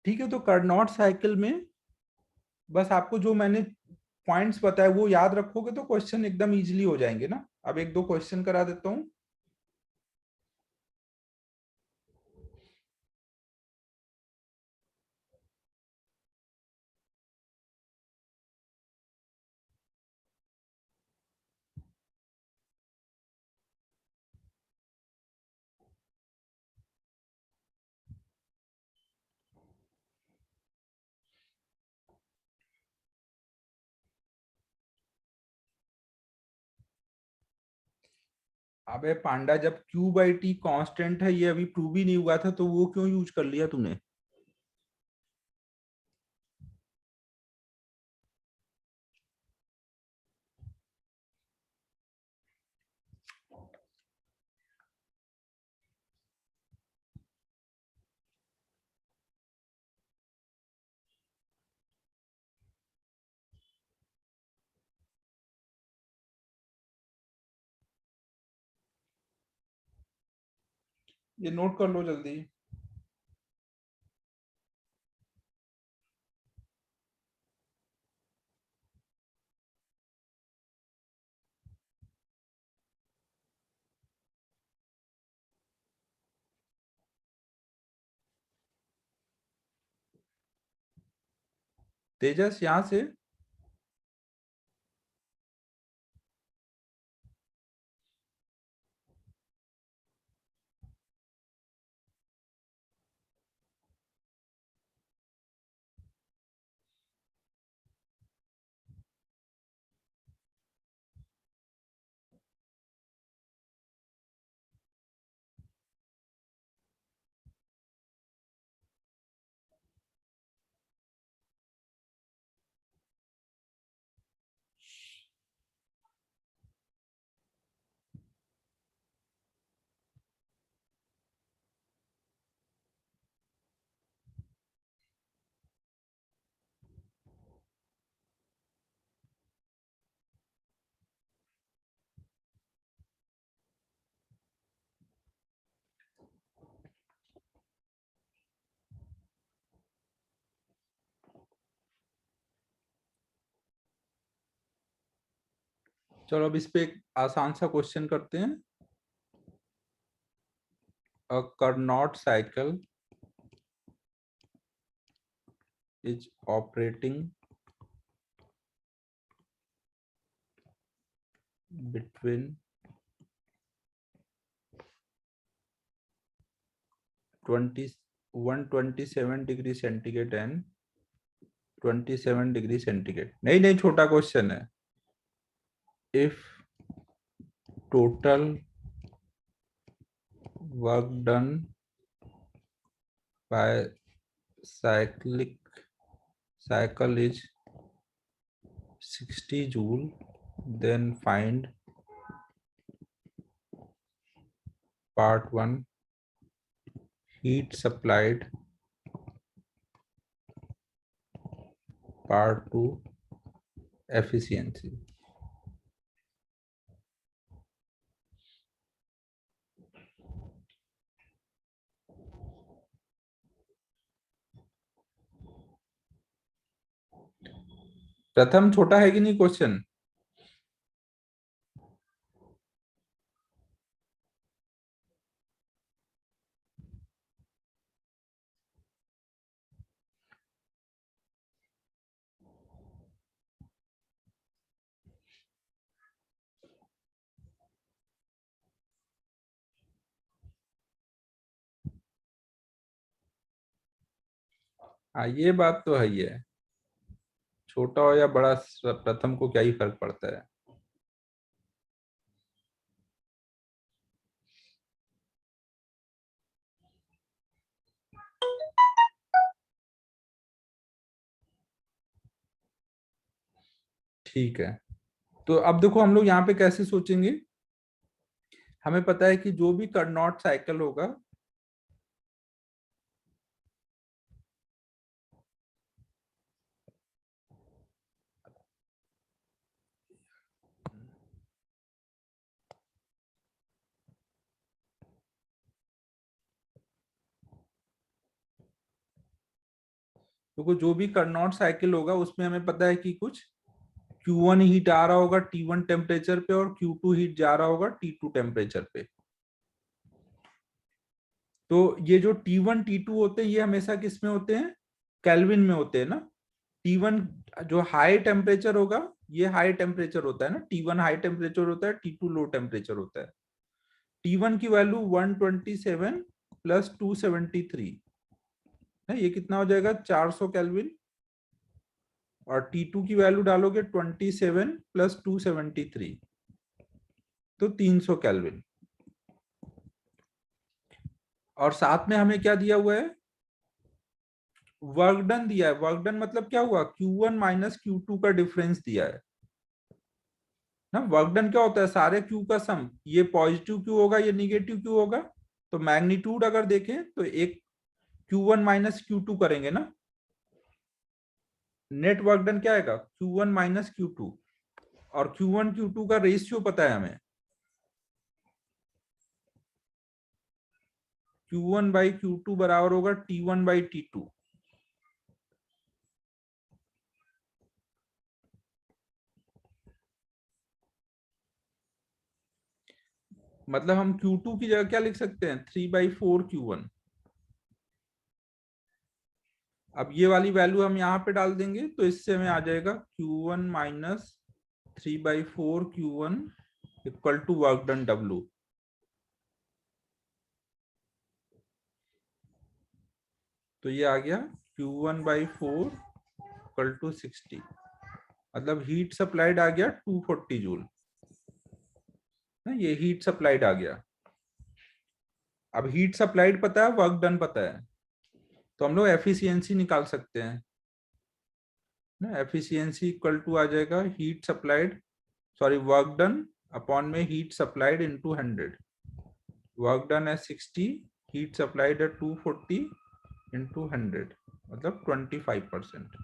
ठीक है, तो कार्नोट साइकिल में बस आपको जो मैंने पॉइंट्स बताए वो याद रखोगे तो क्वेश्चन एकदम इजीली हो जाएंगे ना। अब एक दो क्वेश्चन करा देता हूँ। अबे पांडा, जब Q/T कांस्टेंट है, ये अभी प्रूव ही नहीं हुआ था, तो वो क्यों यूज कर लिया तूने? ये नोट कर लो जल्दी। तेजस, यहाँ से। चलो अब इस पे एक आसान सा क्वेश्चन करते हैं। A Carnot cycle is operating between 20 127 degree centigrade and 27 degree centigrade. नहीं नहीं, छोटा क्वेश्चन है। If total work done by cyclic cycle is 60 joule, then find part 1 heat supplied, part 2 efficiency। प्रथम, छोटा है कि नहीं क्वेश्चन? हाँ, ये बात तो है ही है। छोटा हो या बड़ा, प्रथम को क्या ही फर्क पड़ता है। ठीक है, तो अब देखो हम लोग यहाँ पे कैसे सोचेंगे। हमें पता है कि जो भी कार्नोट साइकिल होगा, तो जो भी कार्नोट साइकिल होगा उसमें हमें पता है कि कुछ Q1 हीट आ रहा होगा T1 टेम्परेचर पे और Q2 हीट जा रहा होगा T2 टेम्परेचर पे। तो ये जो T1 T2 होते हैं ये हमेशा किस में होते हैं, केल्विन में होते हैं ना। T1 जो हाई टेम्परेचर होगा ये हाई टेम्परेचर होता है ना, T1 हाई टेम्परेचर होता है, T2 लो टेम्परेचर होता है। T1 की वैल्यू 127 प्लस 273 है, ये कितना हो जाएगा 400 केल्विन। और T2 की वैल्यू डालोगे 27 प्लस 273 तो 300 केल्विन। और साथ में हमें क्या दिया हुआ है, वर्क डन दिया है। वर्क डन मतलब क्या हुआ, Q1 माइनस Q2 का डिफरेंस दिया है ना। वर्क डन क्या होता है, सारे Q का सम, ये पॉजिटिव Q होगा ये निगेटिव Q होगा। तो मैग्नीट्यूड अगर देखें तो एक Q1 माइनस Q2 करेंगे ना, नेट वर्क डन क्या आएगा Q1 माइनस Q2। और Q1 Q2 का रेशियो पता है हमें, Q1 बाई Q2 बराबर होगा T1 बाई T2। मतलब हम Q2 की जगह क्या लिख सकते हैं, 3/4 Q1। अब ये वाली वैल्यू हम यहाँ पे डाल देंगे तो इससे हमें आ जाएगा Q1 minus 3/4 Q1 equal to work done W। तो ये आ गया Q1/4 इक्वल टू 60, मतलब हीट सप्लाइड आ गया 240 जूल। ये हीट सप्लाइड आ गया। अब हीट सप्लाइड पता है, वर्क डन पता है, तो हम लोग एफिशिएंसी निकाल सकते हैं ना। एफिशिएंसी इक्वल टू आ जाएगा heat supplied, sorry work done upon में heat supplied into 100। Work done है 60, हीट सप्लाइड है 240 इनटू 100, मतलब 25%।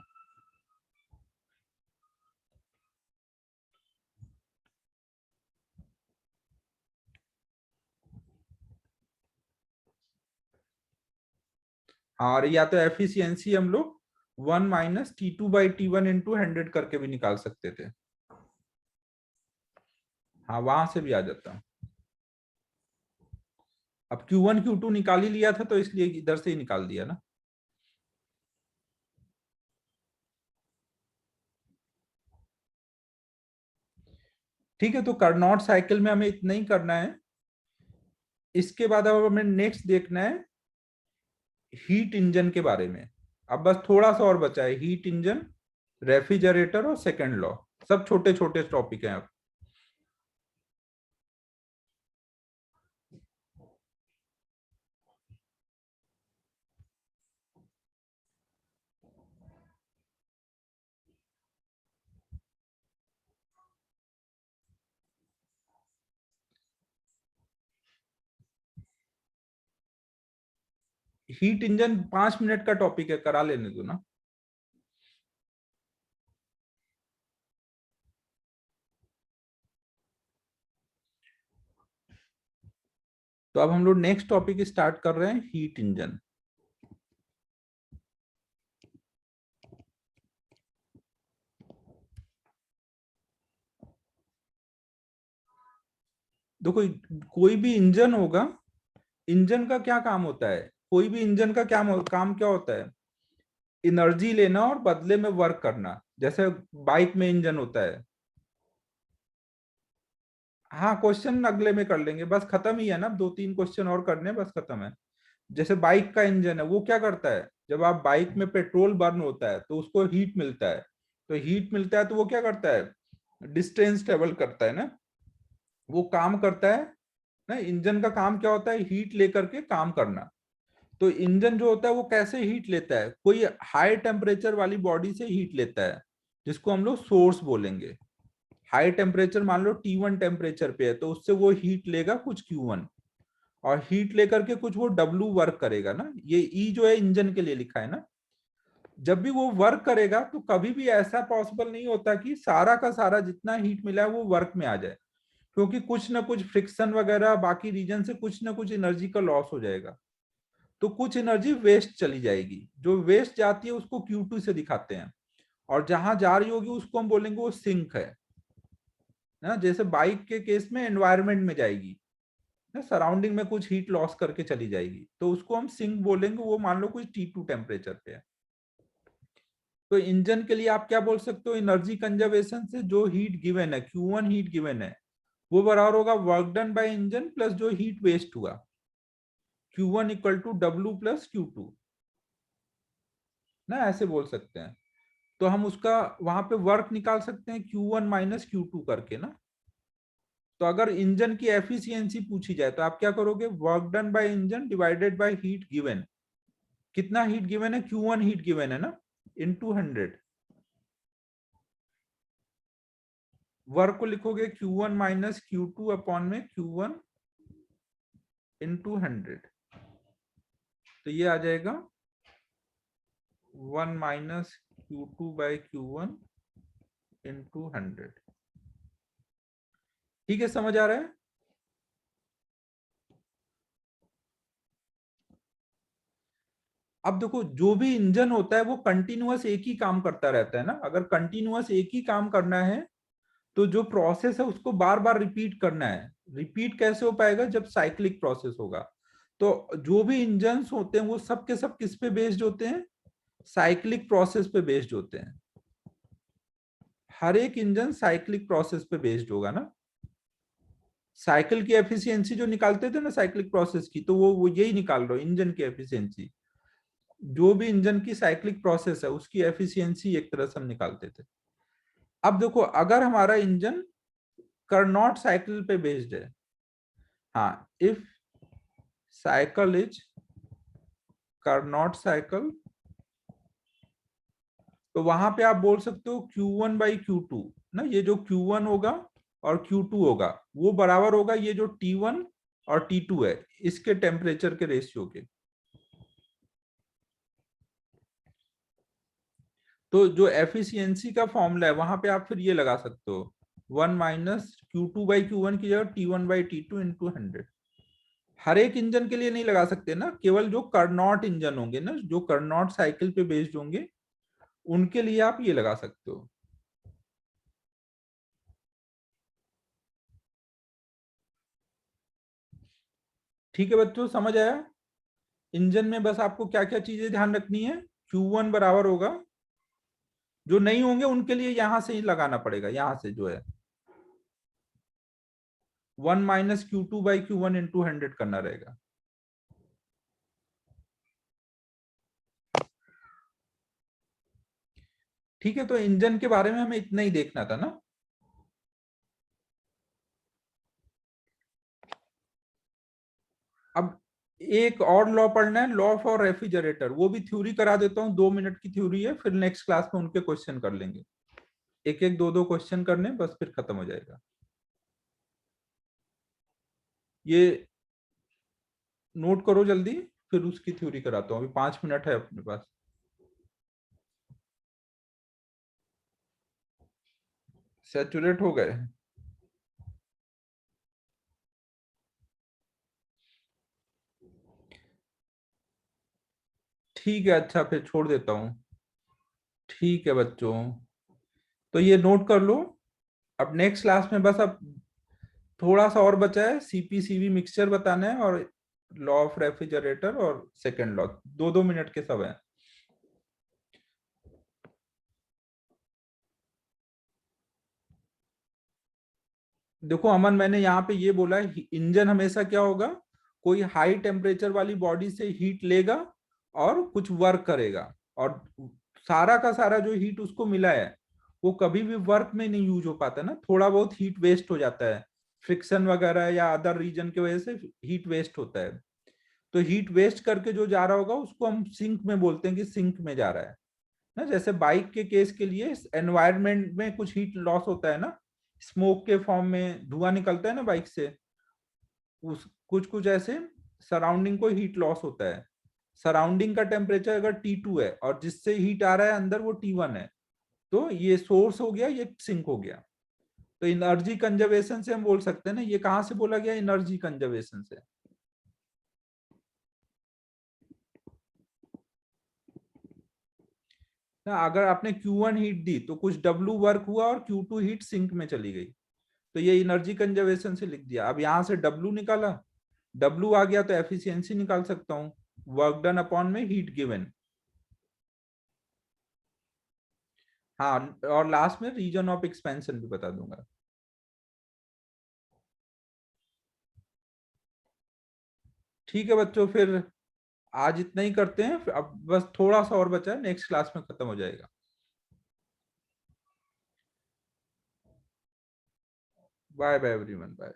और या तो एफिशिएंसी हम लोग 1 माइनस T2/T1 इंटू 100 करके भी निकाल सकते थे। हाँ वहां से भी आ जाता। अब Q1 Q2 निकाल ही लिया था तो इसलिए इधर से ही निकाल दिया ना। ठीक है, तो कार्नोट साइकिल में हमें इतना ही करना है। इसके बाद अब हमें नेक्स्ट देखना है हीट इंजन के बारे में। अब बस थोड़ा सा और बचा है, हीट इंजन, रेफ्रिजरेटर और सेकेंड लॉ, सब छोटे छोटे टॉपिक हैं। अब हीट इंजन 5 मिनट का टॉपिक है, करा लेने दो ना। तो अब हम लोग नेक्स्ट टॉपिक स्टार्ट कर रहे हैं, हीट इंजन। देखो कोई भी इंजन होगा, इंजन का क्या काम होता है, कोई भी इंजन का क्या काम क्या होता है, एनर्जी लेना और बदले में वर्क करना। जैसे बाइक में इंजन होता है। हाँ क्वेश्चन अगले में कर लेंगे, बस खत्म ही है ना, 2-3 क्वेश्चन और करने हैं, बस खत्म है। जैसे बाइक का इंजन है वो क्या करता है, जब आप बाइक में पेट्रोल बर्न होता है तो उसको हीट मिलता है। तो हीट मिलता है तो वो क्या करता है, डिस्टेंस ट्रेवल करता है ना, वो काम करता है ना। इंजन का काम क्या होता है, हीट लेकर के काम करना। तो इंजन जो होता है वो कैसे हीट लेता है, कोई हाई टेम्परेचर वाली बॉडी से हीट लेता है, जिसको हम लोग सोर्स बोलेंगे। हाई टेम्परेचर मान लो T1 टेम्परेचर पे है तो उससे वो हीट लेगा कुछ Q1, और हीट लेकर के कुछ वो W वर्क करेगा ना। ये E जो है इंजन के लिए लिखा है ना। जब भी वो वर्क करेगा तो कभी भी ऐसा पॉसिबल नहीं होता कि सारा का सारा जितना हीट मिला है वो वर्क में आ जाए, क्योंकि कुछ ना कुछ फ्रिक्शन वगैरह बाकी रीजन से कुछ ना कुछ एनर्जी का लॉस हो जाएगा। तो कुछ एनर्जी वेस्ट चली जाएगी, जो वेस्ट जाती है उसको Q2 से दिखाते हैं, और जहां जा रही होगी उसको हम बोलेंगे वो सिंक है ना। जैसे बाइक के केस में एनवायरनमेंट में जाएगी ना, सराउंडिंग में कुछ हीट लॉस करके चली जाएगी, तो उसको हम सिंक बोलेंगे। वो मान लो कुछ T2 टेम्परेचर पे है। तो इंजन के लिए आप क्या बोल सकते हो, एनर्जी कंजर्वेशन से जो हीट गिवन है, Q1 हीट गिवन है, वो बराबर होगा work done by engine plus जो हीट वेस्ट हुआ, Q1 equal to W plus Q2 ना, ऐसे बोल सकते हैं। तो हम उसका वहां पे वर्क निकाल सकते हैं Q1 माइनस Q2 करके ना। तो अगर इंजन की एफिशिएंसी पूछी जाए तो आप क्या करोगे, work done by engine divided by heat given. कितना हीट गिवन है, Q1 हीट गिवन है ना, इनटू 100। वर्क को लिखोगे Q1 माइनस Q2 अपॉन में Q1 इंटू 100। तो ये आ जाएगा 1 minus Q2 by Q1 into 100। ठीक है, समझ आ रहा है। अब देखो, जो भी इंजन होता है वो कंटिन्यूअस एक ही काम करता रहता है ना। अगर कंटिन्यूअस एक ही काम करना है तो जो प्रोसेस है उसको बार बार रिपीट करना है। रिपीट कैसे हो पाएगा, जब साइक्लिक प्रोसेस होगा। तो जो भी इंजन्स होते हैं वो सब के सब किस पे बेस्ड होते हैं, साइक्लिक प्रोसेस पे बेस्ड होते हैं। हर एक इंजन साइक्लिक प्रोसेस पे बेस्ड होगा ना। साइकिल की एफिशिएंसी जो निकालते थे ना साइक्लिक प्रोसेस की, तो वो यही निकाल रहे हो, इंजन की एफिशिएंसी। जो भी इंजन की साइक्लिक प्रोसेस है उसकी एफिशिएंसी एक तरह से हम निकालते थे। अब देखो, अगर हमारा इंजन कार्नोट साइकिल पे बेस्ड है, हाँ, if cycle is Carnot cycle, तो वहां पे आप बोल सकते हो Q1 बाई Q2 ना। ये जो Q1 होगा और Q2 होगा वो बराबर होगा ये जो T1 और T2 है इसके टेम्परेचर के रेशियो के। तो जो एफिशिएंसी का फॉर्मूला है वहां पे आप फिर ये लगा सकते हो, 1 माइनस Q2 बाई Q1 की जगह T1 बाई T2 इंटू 100। हर एक इंजन के लिए नहीं लगा सकते ना, केवल जो कार्नोट इंजन होंगे ना, जो कार्नोट साइकिल पे बेस्ड होंगे, उनके लिए आप ये लगा सकते हो। ठीक है बच्चों, समझ आया। इंजन में बस आपको क्या क्या चीजें ध्यान रखनी है। Q1 बराबर होगा, जो नहीं होंगे उनके लिए यहां से ही लगाना पड़ेगा, यहां से जो है 1 minus Q2 by Q1 into 100 करना रहेगा। ठीक है, तो इंजन के बारे में हमें इतना ही देखना था ना। अब एक और लॉ पढ़ना है, लॉ फॉर रेफ्रिजरेटर। वो भी थ्योरी करा देता हूँ, 2 मिनट की थ्योरी है, फिर नेक्स्ट क्लास में उनके क्वेश्चन कर लेंगे। एक एक दो दो क्वेश्चन करने, बस फिर खत्म हो जाएगा। ये नोट करो जल्दी, फिर उसकी थ्योरी कराता हूँ। अभी 5 मिनट है अपने पास। सैचुरेट हो गए। ठीक है, अच्छा फिर छोड़ देता हूँ। ठीक है बच्चों, तो ये नोट कर लो। अब नेक्स्ट क्लास में बस अब थोड़ा सा और बचा है, CP/CV मिक्सचर बताना है, और लॉ ऑफ रेफ्रिजरेटर और सेकंड लॉ, 2-2 मिनट के सब है। देखो अमन, मैंने यहाँ पे ये बोला है, इंजन हमेशा क्या होगा, कोई हाई टेम्परेचर वाली बॉडी से हीट लेगा और कुछ वर्क करेगा, और सारा का सारा जो हीट उसको मिला है वो कभी भी वर्क में नहीं यूज हो पाता ना, थोड़ा बहुत हीट वेस्ट हो जाता है, फ्रिक्शन वगैरह या अदर रीजन की वजह से हीट वेस्ट होता है। तो हीट वेस्ट करके जो जा रहा होगा उसको हम सिंक में बोलते हैं कि सिंक में जा रहा है ना। जैसे बाइक के केस के लिए एनवायरनमेंट में कुछ हीट लॉस होता है ना, स्मोक के फॉर्म में धुआं निकलता है ना बाइक से, उस कुछ कुछ ऐसे सराउंडिंग को हीट लॉस होता है। सराउंडिंग का टेम्परेचर अगर T2 है और जिससे हीट आ रहा है अंदर वो T1 है, तो ये सोर्स हो गया, ये सिंक हो गया। तो एनर्जी कंजर्वेशन से हम बोल सकते हैं ना, ये कहां से बोला गया, एनर्जी कंजर्वेशन से। ना, अगर आपने Q1 हीट दी तो कुछ W वर्क हुआ और Q2 हीट सिंक में चली गई, तो ये एनर्जी कंजर्वेशन से लिख दिया। अब यहाँ से W निकाला, W आ गया तो एफिशिएंसी निकाल सकता हूँ, वर्क डन अपॉन में हीट गिवन। हाँ, और लास्ट में रीजन ऑफ एक्सपेंशन भी बता दूंगा। ठीक है बच्चों, फिर आज इतना ही करते हैं, अब बस थोड़ा सा और बचा है, नेक्स्ट क्लास में खत्म हो जाएगा। Bye bye everyone, bye.